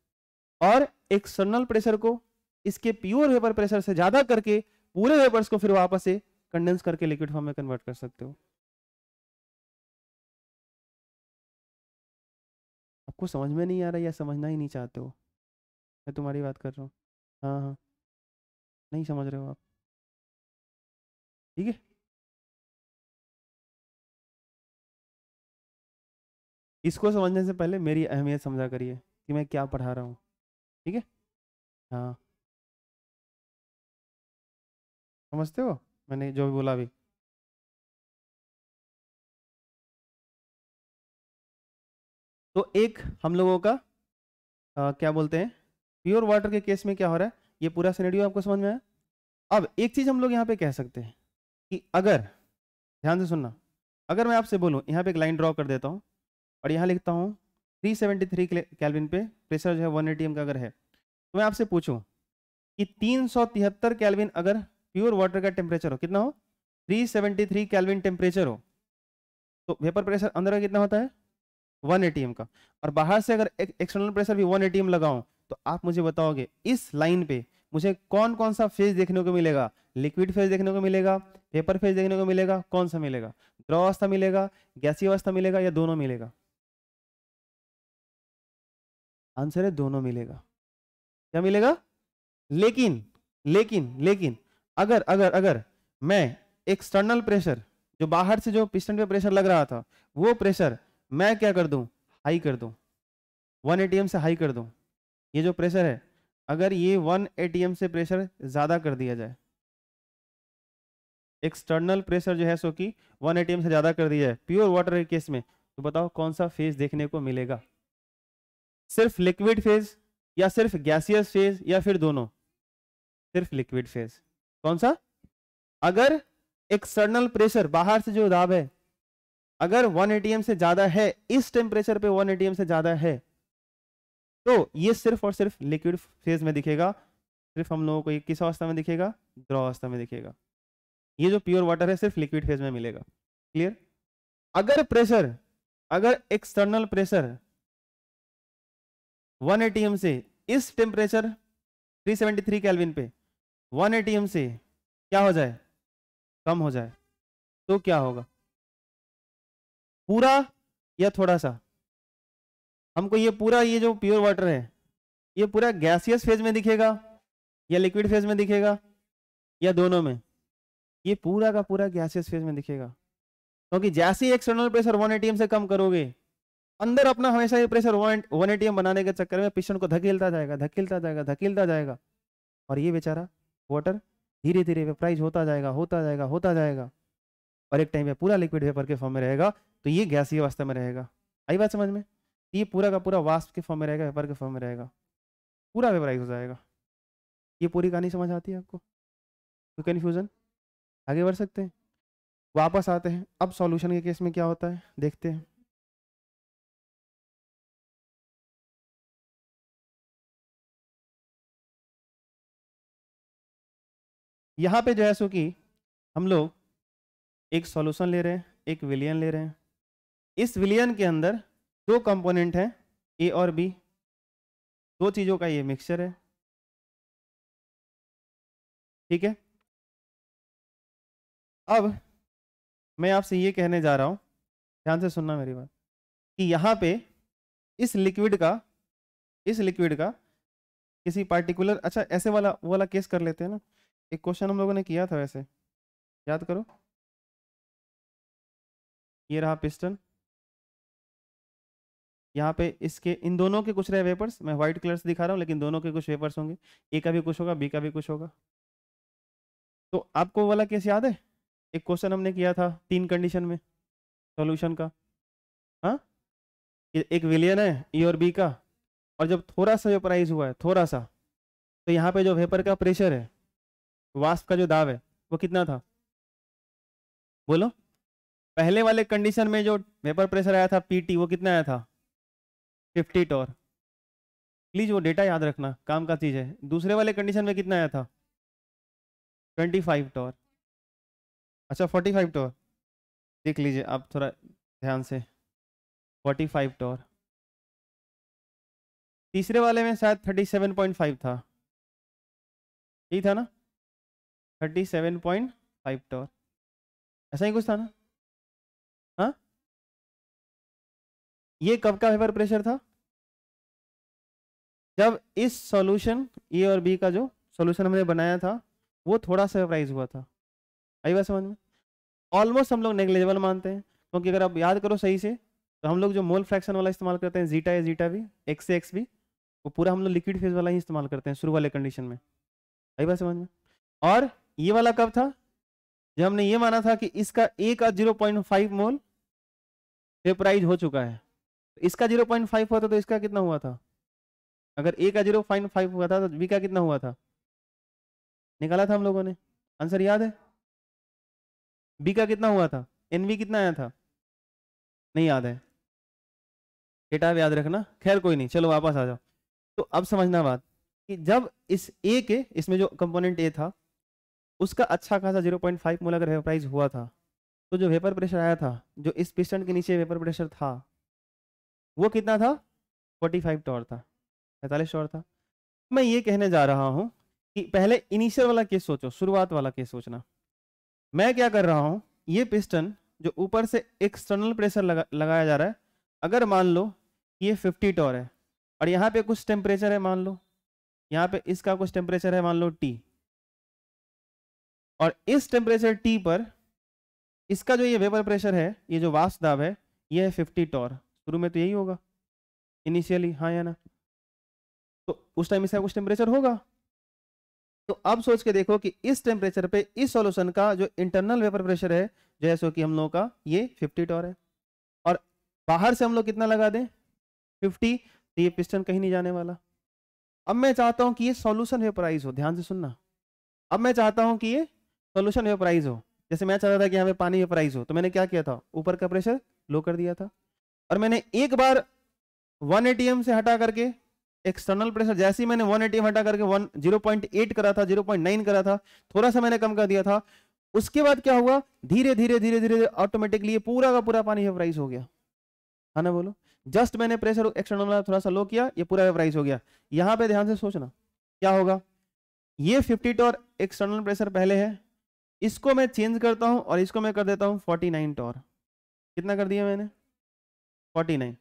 और एक्सटर्नल प्रेशर को इसके प्योर वेपर प्रेशर से ज्यादा करके पूरे वेपर्स को फिर वापस से कंडेंस करके लिक्विड फॉर्म में कन्वर्ट कर सकते हो। आपको समझ में नहीं आ रहा या समझना ही नहीं चाहते हो? मैं तुम्हारी बात कर रहा हूँ। हाँ हाँ, नहीं समझ रहे हो आप, ठीक है। इसको समझने से पहले मेरी अहमियत समझा करिए कि मैं क्या पढ़ा रहा हूँ, ठीक है। हाँ, समझते हो मैंने जो भी बोला अभी? तो एक हम लोगों का क्या बोलते हैं, प्योर वाटर के केस में क्या हो रहा है, ये पूरा सिनेरियो आपको समझ में आया। अब एक चीज हम लोग यहाँ पे कह सकते हैं कि अगर, ध्यान से सुनना, अगर मैं आपसे बोलूँ यहाँ पे एक लाइन ड्रॉ कर देता हूँ और यहाँ लिखता हूँ 373 केल्विन पे प्रेशर जो है 1 atm का अगर है, तो मैं आपसे पूछूं कि 373 केल्विन अगर प्योर वाटर का टेम्परेचर हो, कितना हो, 373 केल्विन टेम्परेचर हो, तो वेपर प्रेशर अंदर का कितना होता है, 1 atm का। और बाहर से अगर एक्सटर्नल प्रेशर भी 1 atm लगाऊं, तो आप मुझे बताओगे इस लाइन पे मुझे कौन कौन सा फेज देखने को मिलेगा, लिक्विड फेज देखने को मिलेगा, वेपर फेज देखने को मिलेगा, कौन सा मिलेगा, द्रव अवस्था मिलेगा, गैसीय अवस्था मिलेगा, या दोनों मिलेगा? आंसर है दोनों मिलेगा। क्या मिलेगा? लेकिन लेकिन अगर अगर अगर मैं एक्सटर्नल प्रेशर, जो बाहर से जो पिस्टन पे प्रेशर लग रहा था, वो प्रेशर मैं क्या कर दूं, हाई कर दूं, 1 atm से हाई कर दूं, ये जो प्रेशर है, अगर ये 1 atm से प्रेशर ज्यादा कर दिया जाए, एक्सटर्नल प्रेशर जो है सो कि 1 atm से ज्यादा कर दिया जाए प्योर वाटर के केस में, तो बताओ कौन सा फेज देखने को मिलेगा, सिर्फ लिक्विड फेज या सिर्फ गैसियस फेज या फिर दोनों? सिर्फ लिक्विड फेज। कौन सा? अगर एक्सटर्नल प्रेशर बाहर से जो दाब है अगर 1 atm से ज्यादा है, इस टेम्परेचर पे 1 atm से ज्यादा है, तो ये सिर्फ और सिर्फ लिक्विड फेज में दिखेगा। सिर्फ हम लोगों को ये किस अवस्था में दिखेगा, द्रव अवस्था में दिखेगा। ये जो प्योर वाटर है सिर्फ लिक्विड फेज में मिलेगा। क्लियर? अगर प्रेशर, अगर एक्सटर्नल प्रेशर 1 atm से इस टेम्परेचर 373 केल्विन पे 1 atm से क्या हो जाए, कम हो जाए, तो क्या होगा, पूरा या थोड़ा सा? हमको ये पूरा, ये जो प्योर वाटर है, ये पूरा गैसियस फेज में दिखेगा या लिक्विड फेज में दिखेगा या दोनों में? ये पूरा का पूरा गैसियस फेज में दिखेगा, क्योंकि जैसे ही एक्सटर्नल प्रेशर 1 atm से कम करोगे, अंदर अपना हमेशा ये प्रेशर 1 atm बनाने के चक्कर में पिस्टन को धकेलता जाएगा, धकेलता जाएगा, धकेलता जाएगा, और ये बेचारा वाटर धीरे धीरे वेपराइज होता जाएगा, होता जाएगा, होता जाएगा, और एक टाइम पे पूरा लिक्विड वेपर के फॉर्म में रहेगा, तो ये गैसीय अवस्था में रहेगा। आई बात समझ में? ये पूरा का पूरा वाष्प के फॉर्म में रहेगा, वेपर के फॉर्म में रहेगा, पूरा वेपराइज हो जाएगा। ये पूरी कहानी समझ आती है आपको? कोई कन्फ्यूजन? आगे बढ़ सकते हैं, वापस आते हैं। अब सॉल्यूशन के केस में क्या होता है देखते हैं। यहाँ पे जो है सो कि हम लोग एक सॉल्यूशन ले रहे हैं, एक विलियन ले रहे हैं। इस विलियन के अंदर दो कंपोनेंट हैं, ए और बी, दो चीजों का ये मिक्सचर है, ठीक है। अब मैं आपसे ये कहने जा रहा हूं, ध्यान से सुनना मेरी बात, कि यहाँ पे इस लिक्विड का, इस लिक्विड का किसी पार्टिकुलर, अच्छा ऐसे वाला वो वाला केस कर लेते हैं ना। एक क्वेश्चन हम लोगों ने किया था वैसे, याद करो। ये रहा पिस्टन, यहाँ पे इसके इन दोनों के कुछ रहे वेपर्स, मैं व्हाइट कलर से दिखा रहा हूँ, लेकिन दोनों के कुछ वेपर्स होंगे, ए का भी कुछ होगा, बी का भी कुछ होगा। तो आपको वो वाला केस याद है, एक क्वेश्चन हमने किया था 3 कंडीशन में सॉल्यूशन का। हाँ, एक विलियन है ए और बी का, और जब थोड़ा सा वेपराइज हुआ है, थोड़ा सा, तो यहाँ पे जो वेपर का प्रेशर है, वाष्प का जो दाब है, वो कितना था, बोलो? पहले वाले कंडीशन में जो वेपर प्रेशर आया था पीटी, वो कितना आया था, 50 टॉर। प्लीज वो डेटा याद रखना, काम का चीज है। दूसरे वाले कंडीशन में कितना आया था, 25 टॉर। अच्छा 45 टॉर, देख लीजिए आप थोड़ा ध्यान से, 45 टॉर। तीसरे वाले में शायद 37.5 था, यही था ना, 37.5 टॉर, ऐसा ही कुछ था ना? हाँ, ये कब का वेपर प्रेशर था, जब इस सॉल्यूशन ए और बी का जो सॉल्यूशन हमने बनाया था वो थोड़ा सा वेपराइज हुआ था, आई बात समझ में? ऑलमोस्ट हम लोग नेग्लिजिबल मानते हैं, क्योंकि अगर आप याद करो सही से तो हम लोग जो मोल फ्रैक्शन वाला इस्तेमाल करते हैं जीटा या जीटा भी, एक्स से एक्स भी, वो पूरा हम लोग लिक्विड फेज वाला ही इस्तेमाल करते हैं शुरू वाले कंडीशन में, आई बात समझ में? और ये वाला कब था? जब हमने ये माना था कि इसका ए का 0.5 मोल वेपराइज हो चुका है, इसका 0.5 हुआ था तो इसका कितना हुआ था? अगर ए का 0.5 हुआ था तो बी का कितना हुआ था? निकाला था हम लोगों ने, आंसर याद है? बी का कितना हुआ था? एनवी कितना आया था? नहीं याद है, डेटा याद रखना, खैर कोई नहीं, चलो वापस आ जाओ। तो अब समझना बात कि जब इस ए के इसमें जो कंपोनेंट ए था उसका अच्छा खासा 0.5 मोल अगर वेपराइज हुआ था, तो जो वेपर प्रेशर आया था, जो इस पिस्टन के नीचे वेपर प्रेशर था, वो कितना था? 45 टॉर था, 45 टॉर था। मैं ये कहने जा रहा हूं कि पहले इनिशियल वाला केस सोचो, शुरुआत वाला केस सोचना। मैं क्या कर रहा हूं, ये पिस्टन जो ऊपर से एक्सटर्नल प्रेशर लगाया जा रहा है, अगर मान लो ये 50 टॉर है और यहाँ पे कुछ टेम्परेचर है, मान लो यहाँ पे इसका कुछ टेम्परेचर है, मान लो T, और इस टेम्परेचर T पर इसका जो ये वेपर प्रेशर है, ये जो वाष्प दाब है, ये है 50 टॉर। शुरू में तो यही होगा इनिशियली, हाँ या ना? तो उस टाइम इसका कुछ टेम्परेचर होगा। तो अब सोच के देखो कि इस टेम्परेचर पे इस सॉल्यूशन का जो इंटरनल वेपर प्रेशर है, जैसे कि हम लोगों का ये 50 टॉर है, और बाहर से हम लोग कितना लगा दें? 50, तो ये पिस्टन कहीं नहीं जाने वाला। अब मैं चाहता हूं कि ये सॉल्यूशन वेपराइज हो, ध्यान से सुनना। अब मैं चाहता हूं कि ये सॉल्यूशन वेपराइज हो, जैसे मैं चाहता था कि यहाँ पे पानी वेपराइज हो, तो मैंने क्या किया था? ऊपर का प्रेशर लो कर दिया था, और मैंने एक बार 1 atm से हटा करके एक्सटर्नल प्रेशर, जैसे ही मैंने 1 atm हटा करके 0.8 करा था, 0.9 करा था, थोड़ा सा मैंने कम कर दिया था, उसके बाद क्या हुआ? धीरे धीरे धीरे धीरे ऑटोमेटिकली ये पूरा का पूरा पानी वेपराइज हो गया, है ना? बोलो, जस्ट मैंने प्रेशर एक्सटर्नल वाला थोड़ा सा लो किया, ये पूरा वेपराइज हो गया। यहाँ पे ध्यान से सोचना क्या होगा। ये 50 टॉर एक्सटर्नल प्रेशर पहले है, इसको मैं चेंज करता हूं और इसको मैं कर देता हूं 49 टॉर। कितना कर दिया मैंने? 49।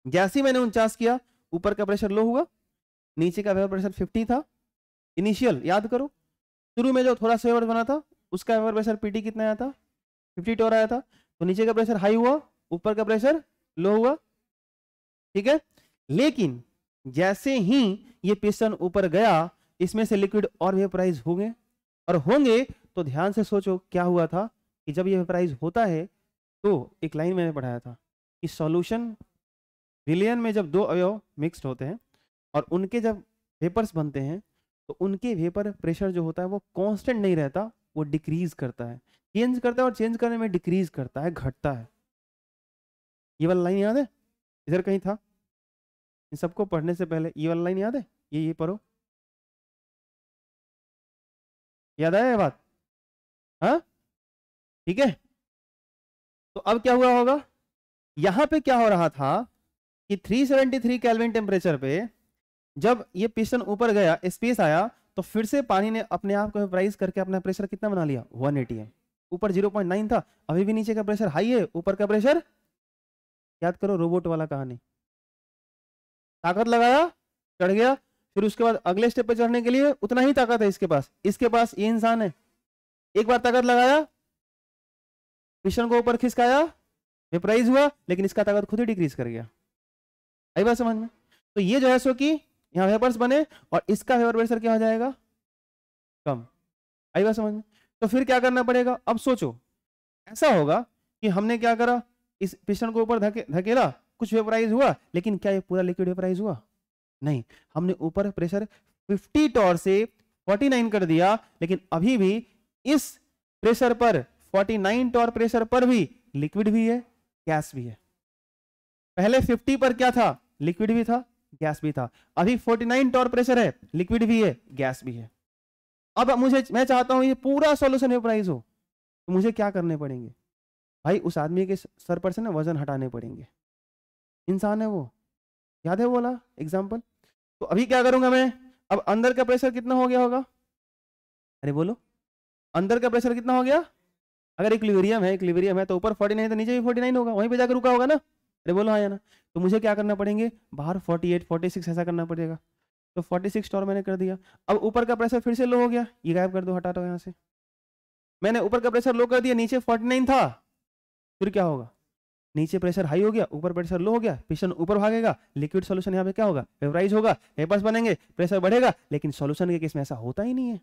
जैसे ही मैंने 49 किया, ऊपर का प्रेशर लो हुआ, नीचे का वेपर प्रेशर 50 था इनिशियल, याद करो शुरू में जो थोड़ा सा वेपर बना था उसका वेपर प्रेशर पीटी कितना आया था? 50 टॉर आया था। तो नीचे का प्रेशर हाई हुआ, ऊपर का प्रेशर लो हुआ, ठीक है? लेकिन जैसे ही ये पिस्टन ऊपर गया, इसमें से लिक्विड और वेपराइज होंगे, और होंगे तो ध्यान से सोचो क्या हुआ था कि जब ये वेपराइज होता है तो एक लाइन मैंने पढ़ाया था कि सॉल्यूशन विलयन में जब दो अवयव मिक्स्ड होते हैं और उनके जब वेपर्स बनते हैं, तो उनके वेपर प्रेशर जो होता है वो कांस्टेंट नहीं रहता, वो डिक्रीज करता है, चेंज करता है, और चेंज करने में डिक्रीज करता है, घटता है। ये वाला लाइन याद है? इधर कहीं था, इन सबको पढ़ने से पहले ये वाला लाइन याद है? ये पढ़ो, याद आया ये बात? हाँ, ठीक है। तो अब क्या हुआ होगा, यहां पे क्या हो रहा था कि 373 केल्विन टेम्परेचर पे जब ये पिस्टन ऊपर गया, स्पेस आया, तो फिर से पानी ने अपने आप को वेपराइज करके अपना प्रेशर कितना बना लिया? 1 atm। ऊपर 0.9 था, अभी भी नीचे का प्रेशर हाई है, ऊपर का प्रेशर, याद करो रोबोट वाला कहानी, ताकत लगाया, चढ़ गया, फिर उसके बाद अगले स्टेप पे चढ़ने के लिए उतना ही ताकत है इसके पास ये इंसान है, एक बार ताकत लगाया, पिस्टन को ऊपर खिसकाया, वेपराइज हुआ, लेकिन इसका ताकत खुद ही डिक्रीज कर गया। आई बात समझ में? तो ये जो है सो कि यहाँ वेपर्स बने और इसका वेपर प्रेशर क्या हो जाएगा? कम। आई बात समझ में? तो फिर क्या करना पड़ेगा? अब सोचो, ऐसा होगा कि हमने क्या करा, इस पिस्टन को ऊपर धकेला, कुछ वेपराइज हुआ, लेकिन क्या ये पूरा लिक्विड वेपराइज हुआ? नहीं, हमने ऊपर प्रेशर 50 टॉर से 49 कर दिया, लेकिन अभी भी इस प्रेशर पर 49 टॉर प्रेशर पर भी लिक्विड भी है, गैस भी है। पहले 50 पर क्या था? लिक्विड भी था, गैस भी था। अभी 49 टॉर प्रेशर है, लिक्विड भी है, गैस भी है। अब मैं चाहता हूं ये पूरा सॉल्यूशन वेपराइज हो, तो मुझे क्या करने पड़ेंगे भाई? उस आदमी के सर पर से ना वजन हटाने पड़ेंगे, इंसान है वो, याद है वो वाला एग्जाम्पल? तो अभी क्या करूंगा मैं? अब अंदर का प्रेशर कितना हो गया होगा? अरे बोलो, अंदर का प्रेशर कितना हो गया? अगर इक्विलिब्रियम है तो ऊपर 49 तो नीचे भी 49 होगा, वहीं पे जाकर रुका होगा ना, अरे बोलो हाँ या ना। तो मुझे क्या करना पड़ेंगे, बाहर 48 46 ऐसा करना पड़ेगा। तो 46 टॉर मैंने कर दिया। अब ऊपर का प्रेशर फिर से लो हो गया, ये गायब कर दो, हटा दो यहाँ से। मैंने ऊपर का प्रेशर लो कर दिया, नीचे 49 था, फिर क्या होगा, नीचे प्रेशर हाई हो गया, ऊपर प्रेशर लो हो गया, पिस्टन ऊपर भागेगा, लिक्विड सॉल्यूशन यहाँ पे क्या होगा, वेपराइज होगा, वेपर्स बनेंगे, प्रेशर बढ़ेगा। लेकिन सॉल्यूशन के केस में ऐसा होता ही नहीं है,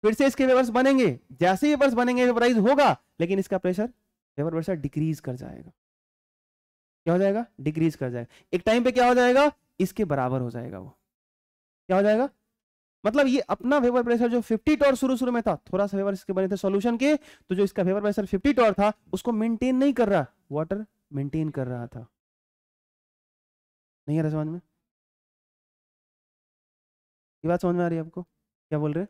फिर से इसके वेपर्स बनेंगे, जैसे ही वेपर्स बनेंगे वेपराइज होगा, लेकिन इसका प्रेशर, वेपर प्रेशर डिक्रीज कर जाएगा। क्या हो जाएगा, डिक्रीज कर जाएगा। एक टाइम पे क्या हो जाएगा, इसके बराबर हो जाएगा। वो क्या हो जाएगा, मतलब ये अपना वेपर प्रेशर जो 50 टॉर शुरू में था, थोड़ा सा वेपर इसके बने थे सॉल्यूशन के, तो जो इसका वेपर प्रेशर 50 टॉर था उसको मेंटेन नहीं कर रहा, वाटर मेंटेन कर रहा था। नहीं आ रहा समझ में, ये बात समझ में आ रही है आपको, क्या बोल रहे,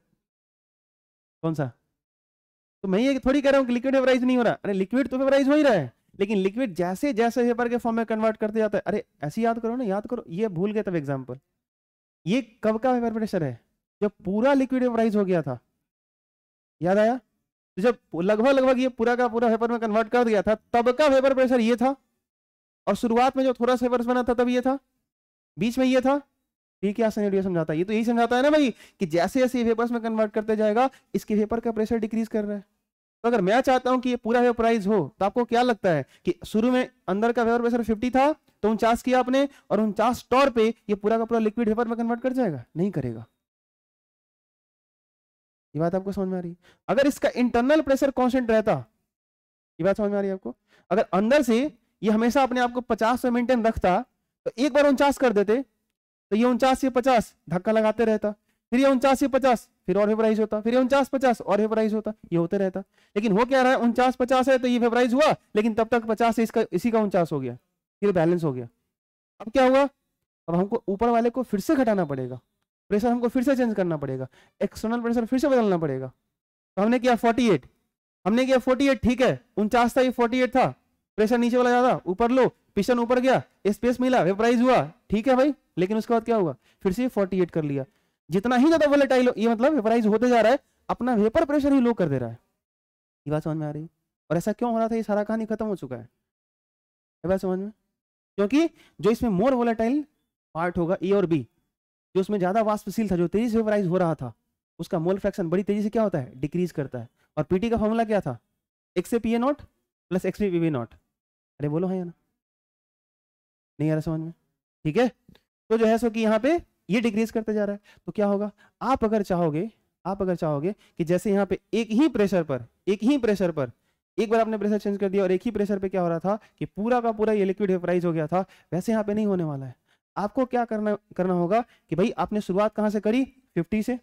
कौन सा। तो मैं ये थोड़ी कह रहा हूँ कि लिक्विड वेपराइज नहीं हो रहा, अरे लिक्विड तो वेपराइज हो ही रहा है, लेकिन लिक्विड जैसे जैसे वेपर के फॉर्म में कन्वर्ट करते जाता है। अरे ऐसी याद करो ना, याद करो, ये भूल गए तब एग्जाम्पल, ये कब का वेपर प्रेशर है, जब पूरा लिक्विड वेपराइज हो गया था, याद आया। तो जब लगभग लगभग ये पूरा का पूरा वेपर में कन्वर्ट कर दिया था, तब का वेपर प्रेशर ये था, और शुरुआत में जो थोड़ा सा वेपर बना था तब ये था, बीच में ये था। ये क्या सिनेरियो समझाता है, ये तो यही समझाता है ना भाई, कि जैसे जैसे वेपर्स में कन्वर्ट करते जाएगा, इसके वेपर का प्रेशर डिक्रीज कर रहा है। तो अगर मैं चाहता हूं कि ये पूरा वेपराइज हो, तो आपको क्या लगता है कि शुरू में अंदर का वेपर प्रेशर 50 था, तो 49 किया आपने, और 49 टॉर पे ये पूरा का पूरा लिक्विड वेपर में कन्वर्ट कर जाएगा, नहीं करेगा। ये बात आपको समझ में आ रही है। अगर इसका इंटरनल प्रेशर कांस्टेंट रहता, ये बात समझ में आ रही है आपको, अगर अंदर से ये हमेशा अपने आप को 50 पे मेंटेन रखता, तो एक बार 49 कर देते, तो ये 49 से 50 धक्का लगाते रहता, फिर ये 49 से 50 फिर और वेपराइज होता, फिर ये 49 50 और वेपराइज होता, ये होते रहता। लेकिन हो क्या रहा है, 49 50 है तो ये वेपराइज हुआ, लेकिन तब तक 50 से इसका इसी का 49 हो गया, फिर बैलेंस हो गया। अब क्या हुआ, अब हमको ऊपर वाले को फिर से घटाना पड़ेगा, प्रेशर हमको फिर से चेंज करना पड़ेगा, एक्सटर्नल प्रेशर फिर से बदलना पड़ेगा। तो हमने किया 48, हमने किया 48, ठीक है, 49 था, ये 48 था, प्रेशर नीचे वाला ज्यादा, ऊपर लो, पिस्टन ऊपर गया, स्पेस मिला, वेपराइज हुआ, ठीक है भाई। लेकिन उसके बाद क्या हुआ, फिर से 48 कर लिया। जितना ही ज्यादा वोलेटाइल, ये मतलब वेपराइज होते जा रहा है, अपना वेपर प्रेशर ही लो कर दे रहा है। ये बात समझ में आ रही है। और ऐसा क्यों हो रहा था, ये सारा कहानी खत्म हो चुका है, ये बात समझ में। क्योंकि जो इसमें मोर वोलेटाइल पार्ट होगा ए और बी, जो उसमें ज्यादा वाष्पशील था, जो तेजी से वेपराइज हो रहा था, उसका मोल फ्रैक्शन बड़ी तेजी से क्या होता है, डिक्रीज करता है। और पीटी का फॉर्मूला क्या था, एक्स से P A not plus X P B not. अरे बोलो हाँ या ना, नहीं आ रहा समझ में, ठीक है। तो जो है सो कि यहाँ पे ये डिक्रीज करते जा रहा है, तो क्या होगा, आप अगर चाहोगे कि जैसे यहाँ पे एक ही प्रेशर पर एक बार आपने प्रेशर चेंज कर दिया, और एक ही प्रेशर पे क्या हो रहा था कि पूरा का पूरा ये लिक्विड वेपराइज हो गया था, वैसे यहाँ पे नहीं होने वाला है। आपको क्या करना होगा कि भाई आपने शुरुआत कहाँ से करी, 50 से,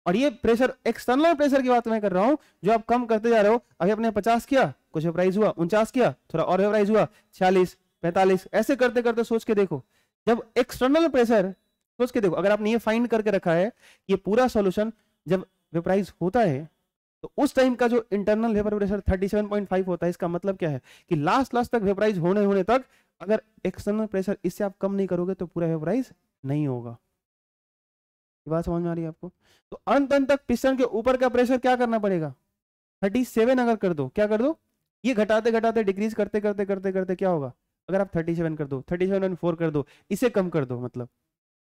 और ये प्रेशर एक्सटर्नल प्रेशर की बात मैं कर रहा हूं, जो आप कम करते जा रहे हो। अभी आपने 50 किया, कुछ वेपराइज हुआ, 49 किया, थोड़ा और वेपराइज हुआ, 46 45, ऐसे करते करते सोच के देखो, जब एक्सटर्नल प्रेशर, सोच के देखो, अगर आपने ये फाइंड करके रखा है, ये पूरा सॉल्यूशन जब वेपराइज होता है, तो उस टाइम का जो इंटरनल वेपर प्रेशर 37.5 होता है। इसका मतलब क्या है कि लास्ट तक वेपराइज होने तक अगर एक्सटर्नल प्रेशर इससे आप कम नहीं करोगे, तो पूरा वेपराइज नहीं होगा। ये बात समझ में आ रही है आपको। तो अंत तक पिस्टन के ऊपर का प्रेशर क्या करना पड़ेगा, 37 अगर कर दो, क्या कर दो, ये घटाते घटाते डिक्रीज करते करते करते करते क्या होगा, अगर आप 37 कर दो, 37.4 कर दो, इसे कम कर दो, मतलब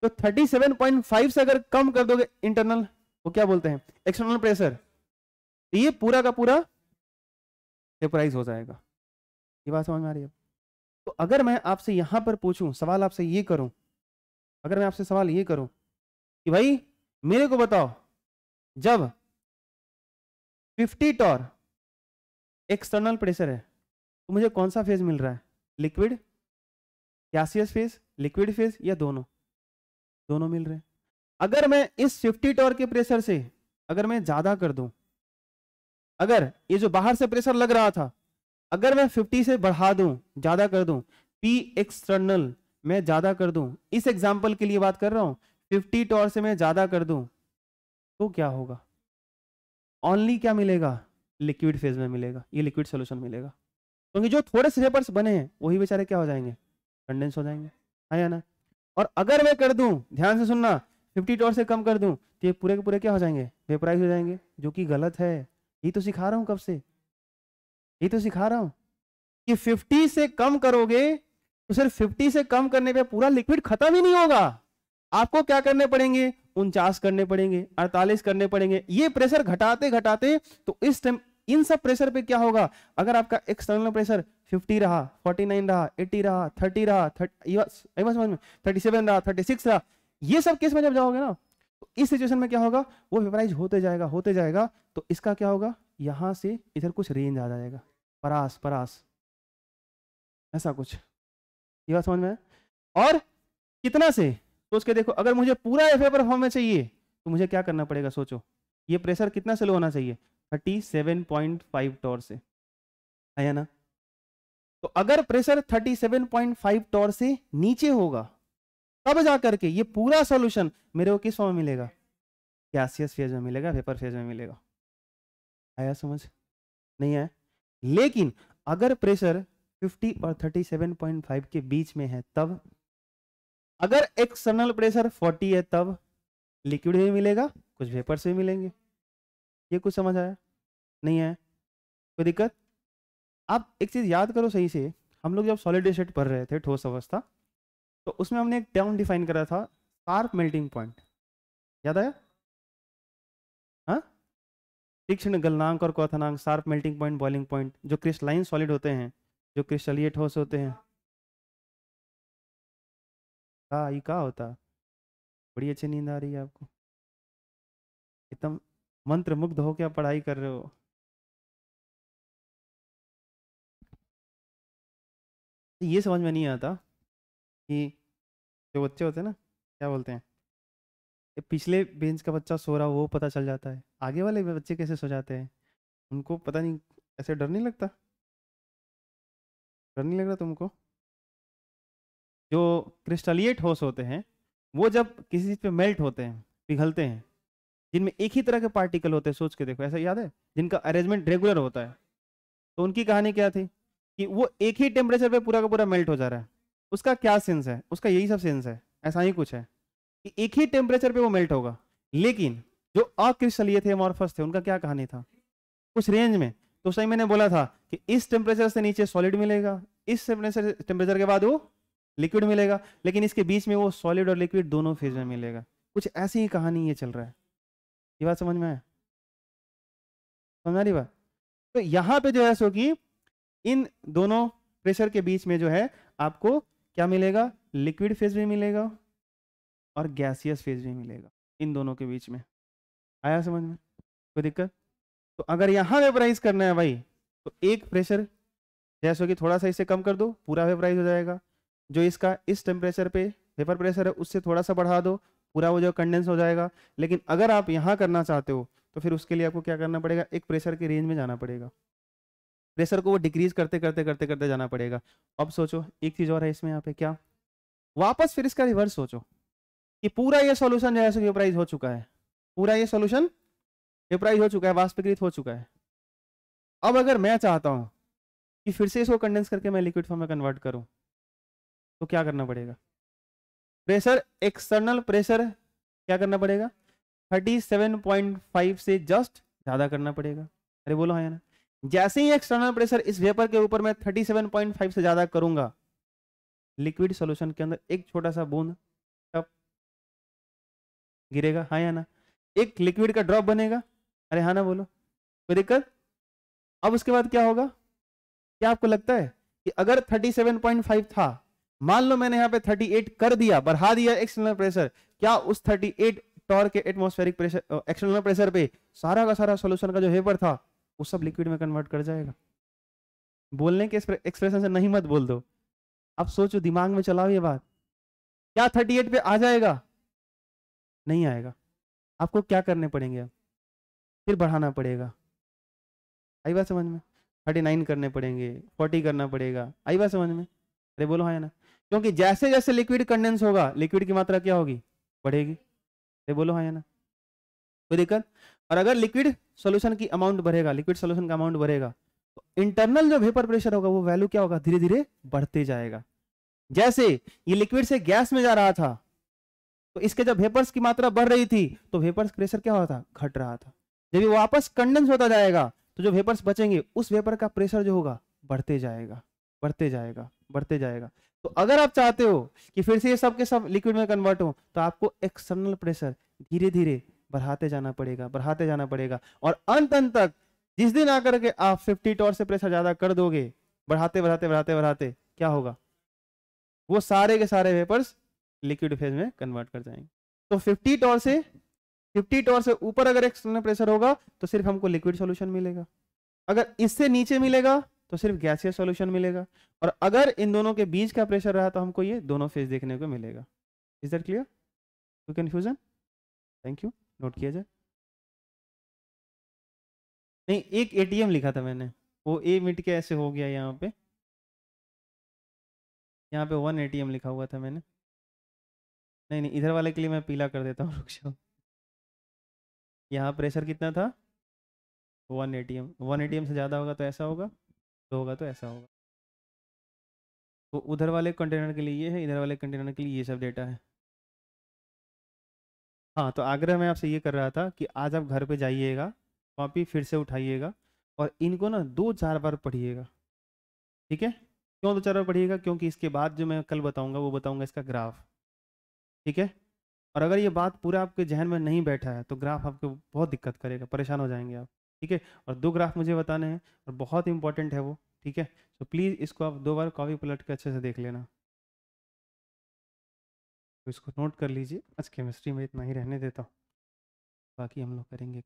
तो 37.5 से अगर कम कर दोगे इंटरनल, वो क्या बोलते हैं, एक्सटर्नल प्रेशर, तो ये पूरा का पूरा वेपराइज हो जाएगा। ये बात समझ में आ रही है। तो अगर मैं आपसे यहां पर पूछूं, सवाल आपसे ये करूं, अगर मैं आपसे सवाल ये करूं कि भाई मेरे को बताओ, जब 50 टॉर एक्सटर्नल प्रेशर है, तो मुझे कौन सा फेज मिल रहा है, liquid, gaseous phase, liquid phase, या दोनों, दोनों मिल रहे हैं। अगर मैं इस 50 टॉर के प्रेशर से अगर मैं ज्यादा कर दूं, अगर ये जो बाहर से प्रेशर लग रहा था, अगर मैं 50 से बढ़ा दूं, ज्यादा कर दूं, पी एक्सटर्नल मैं ज्यादा कर दूं, इस एग्जांपल के लिए बात कर रहा हूं, 50 टॉर से मैं ज्यादा कर दूं, तो क्या होगा, ओनली क्या मिलेगा, लिक्विड फेज में मिलेगा, ये लिक्विड सोल्यूशन मिलेगा। क्योंकि जो थोड़े से वेपर्स बने हैं वही बेचारे क्या हो जाएंगे, कंडेंस हो जाएंगे, है या ना। और अगर मैं कर दूं, ध्यान से सुनना, 50 टॉर से कम कर दूं, तो ये पूरे के पूरे क्या हो जाएंगे, वेपराइज हो जाएंगे, जो कि गलत है। यही तो सिखा रहा हूं कब से, यही तो सिखा रहा हूं कि 50 से कम करोगे तो सिर्फ 50 से कम करने पे पूरा लिक्विड खत्म ही नहीं होगा, आपको क्या करने पड़ेंगे, 49 करने पड़ेंगे, 48 करने पड़ेंगे। ये प्रेशर घटाते घटाते तो इस टाइम इन सब प्रेशर पे क्या होगा, अगर आपका एक्सटर्नल प्रेशर 50 रहा, 49 रहा, 80 रहा, 30 रहा, 37 रहा, 36 रहा, ये सब केस में जब जाओगे ना तो इस सिचुएशन में क्या होगा, वो वेपराइज होते जाएगा। तो इसका क्या होगा, यहां से इधर कुछ रेंज आ जाएगा, परास ऐसा कुछ, ये बात समझ में है? और कितना से सोच के देखो, अगर मुझे पूरा वेपर फॉर्म में चाहिए तो मुझे क्या करना पड़ेगा, सोचो ये प्रेशर कितना से लो होना चाहिए, 37.5 टॉर से, है ना? तो अगर प्रेशर 37.5 टॉर से नीचे होगा तब जा करके ये पूरा सॉल्यूशन मेरे को किस फॉर्म में मिलेगा, गैसियस फेज में मिलेगा, वेपर फेज में मिलेगा। आया समझ? नहीं है? लेकिन अगर प्रेशर 50 और 37.5 के बीच में है तब, अगर एक्सटर्नल प्रेशर 40 है तब लिक्विड भी मिलेगा, कुछ वेपर से भी मिलेंगे। ये कुछ समझ आया? नहीं है? कोई दिक्कत? आप एक चीज याद करो सही से, हम लोग जब सॉलिड स्टेट पढ़ रहे थे, ठोस अवस्था, तो उसमें हमने एक टर्म डिफाइन करा था, शार्प मेल्टिंग पॉइंट, याद आया? हाँ, तीक्ष्ण गलनांक और क्वथनांक, sharp melting point, boiling point, जो क्रिस्टलाइन सॉलिड होते हैं, जो क्रिस्टलीय ठोस होते हैं। हाँ, ये क्या होता? बड़ी अच्छी नींद आ रही है आपको, एकदम मंत्र मुग्ध हो क्या पढ़ाई कर रहे हो। ये समझ में नहीं आता कि जो बच्चे होते हैं ना, क्या बोलते हैं, ये पिछले बेंच का बच्चा सो रहा हो वो पता चल जाता है, आगे वाले बच्चे कैसे सो जाते हैं, उनको पता नहीं, ऐसे डर नहीं लगता? डर नहीं लग रहा तुमको? जो क्रिस्टलीय ठोस होते हैं वो जब किसी चीज पे मेल्ट होते हैं, पिघलते हैं, जिनमें एक ही तरह के पार्टिकल होते हैं, सोच के देखो, ऐसा याद है, जिनका अरेंजमेंट रेगुलर होता है, तो उनकी कहानी क्या थी कि वो एक ही टेम्परेचर पे पूरा का पूरा मेल्ट हो जा रहा है। उसका क्या सेंस है, उसका यही सब सेंस है, ऐसा ही कुछ है कि एक ही टेम्परेचर पे वो मेल्ट होगा। लेकिन जो अक्रिस्टलीय थे, अमॉर्फस थे, उनका क्या कहानी था, कुछ रेंज में। तो सही मैंने बोला था कि इस टेम्परेचर से नीचे सॉलिड मिलेगा, इस टेम्परेचर के बाद वो लिक्विड मिलेगा, लेकिन इसके बीच में वो सॉलिड और लिक्विड दोनों फेज में मिलेगा। कुछ ऐसी ही कहानी ये चल रहा है। ये बात समझ में आया? समझ आ रही बात? तो यहाँ पे जो है सो कि इन दोनों प्रेशर के बीच में जो है आपको क्या मिलेगा, लिक्विड फेज भी मिलेगा और गैसियस फेज भी मिलेगा, इन दोनों के बीच में। आया समझ में? कोई दिक्कत? तो अगर यहाँ वेपराइज करना है भाई, तो एक प्रेशर जैसे कि थोड़ा सा इसे कम कर दो, पूरा वेपराइज हो जाएगा। जो इसका इस टेम्परेचर पे वेपर प्रेशर है उससे थोड़ा सा बढ़ा दो, पूरा वो जो कंडेंस हो जाएगा। लेकिन अगर आप यहाँ करना चाहते हो तो फिर उसके लिए आपको क्या करना पड़ेगा, एक प्रेशर की रेंज में जाना पड़ेगा, प्रेशर को वो डिक्रीज करते करते करते करते जाना पड़ेगा। अब सोचो एक चीज और है इसमें, यहाँ पे क्या, वापस फिर इसका रिवर्स सोचो कि पूरा ये सॉल्यूशन जो है वेपराइज हो चुका है, पूरा ये सॉल्यूशन वेपराइज हो चुका है, वाष्पीकृत हो चुका है। अब अगर मैं चाहता हूं कि फिर से इसको कंडेंस करके मैं लिक्विड फॉर्म में कन्वर्ट करूं तो क्या करना पड़ेगा, प्रेशर, एक्सटर्नल प्रेशर क्या करना पड़ेगा, 37.5 से जस्ट ज्यादा करना पड़ेगा। अरे बोलो हाँ या ना? जैसे ही एक्सटर्नल प्रेशर इस वेपर के ऊपर मैं 37.5 से ज्यादा करूंगा, लिक्विड सॉल्यूशन के अंदर एक छोटा सा बूंद तब गिरेगा, हाँ या ना? एक लिक्विड का ड्रॉप बनेगा। अरे हाँ ना बोलो, कोई दिक्कत? अब उसके बाद क्या होगा, क्या आपको लगता है कि अगर 37.5 था, मान लो मैंने यहाँ पे 38 कर दिया, बढ़ा दिया एक्सटर्नल प्रेशर, क्या उस 38 टॉर के एटमॉस्फेरिक प्रेशर, एक्सटर्नल प्रेशर पे सारा का सारा सॉल्यूशन का जो वेपर था वो सब लिक्विड में कन्वर्ट कर जाएगा? बोलने के एक्सप्रेशन से नहीं मत बोल दो, आप सोचो, दिमाग में चलाओ ये बात, क्या 38 पे आ जाएगा? नहीं आएगा। आपको क्या करने पड़ेंगे, अब फिर बढ़ाना पड़ेगा। आई बात समझ में? 39 करने पड़ेंगे, 40 करना पड़ेगा। आई बात समझ में? अरे बोलो हाँ या ना? क्योंकि जैसे जैसे लिक्विड कंडेंस होगा, लिक्विड की मात्रा क्या होगी, बढ़ेगी। अरे बोलो हाँ या ना? कोई दिक्कत? और अगर लिक्विड सॉल्यूशन की अमाउंट बढ़ेगा, लिक्विड सॉल्यूशन का अमाउंट बढ़ेगा, तो इंटरनल जो वेपर प्रेशर होगा वो वैल्यू क्या होगा, धीरे धीरे बढ़ते जाएगा। जैसे ये लिक्विड से गैस में जा रहा था तो इसके जब वेपर्स की मात्रा बढ़ रही थी तो वेपर्स प्रेशर क्या होता, घट रहा था। जब ये वापस कंडेंस होता जाएगा तो जो वेपर्स बचेंगे उस वेपर का प्रेशर जो होगा बढ़ते जाएगा। बढ़ते जाएगा, बढ़ते जाएगा। तो अगर आप चाहते हो कि फिर से ये सब के सब लिक्विड में कन्वर्ट हो, तो आपको एक्सटर्नल प्रेशर धीरे धीरे बढ़ाते जाना पड़ेगा, बढ़ाते जाना पड़ेगा, और अंत तक जिस दिन आकर के आप 50 टॉर से प्रेशर ज्यादा कर दोगे, बढ़ाते बढ़ाते बढ़ाते बढ़ाते, क्या होगा, वो सारे के सारे वेपर्स लिक्विड फेज में कन्वर्ट कर जाएंगे। तो 50 टॉर से ऊपर अगर एक्सटर्नल प्रेशर होगा तो सिर्फ हमको लिक्विड सॉल्यूशन मिलेगा, अगर इससे नीचे मिलेगा तो सिर्फ गैसियस सॉल्यूशन मिलेगा, और अगर इन दोनों के बीच का प्रेशर रहा तो हमको ये दोनों फेज देखने को मिलेगा। Is that clear? कोई कंफ्यूजन? थैंक यू, नोट किया जाए। नहीं, एक एटीएम लिखा था मैंने, वो ए मिट के ऐसे हो गया यहाँ पे, यहाँ पे 1 एटीएम लिखा हुआ था मैंने। नहीं नहीं, इधर वाले के लिए मैं पीला कर देता हूँ, रुक जाओ। यहाँ प्रेशर कितना था? 1 एटीएम। 1 एटीएम से ज़्यादा होगा तो ऐसा होगा, 2 होगा तो ऐसा होगा। तो उधर वाले कंटेनर के लिए ये है, इधर वाले कंटेनर के लिए ये सब डेटा है। हाँ, तो आग्रह मैं आपसे ये कर रहा था कि आज आप घर पे जाइएगा, कॉपी फिर से उठाइएगा और इनको ना 2-4 बार पढ़िएगा, ठीक है? क्यों 2-4 बार पढ़िएगा? क्योंकि इसके बाद जो मैं कल बताऊंगा वो बताऊंगा इसका ग्राफ, ठीक है? और अगर ये बात पूरा आपके जहन में नहीं बैठा है तो ग्राफ आपको बहुत दिक्कत करेगा, परेशान हो जाएंगे आप, ठीक है? और 2 ग्राफ मुझे बताने हैं और बहुत इंपॉर्टेंट है वो, ठीक है? तो प्लीज़ इसको आप 2 बार कॉपी पलट के अच्छे से देख लेना, तो इसको नोट कर लीजिए। आज केमिस्ट्री में इतना ही रहने देता हूँ, बाकी हम लोग करेंगे।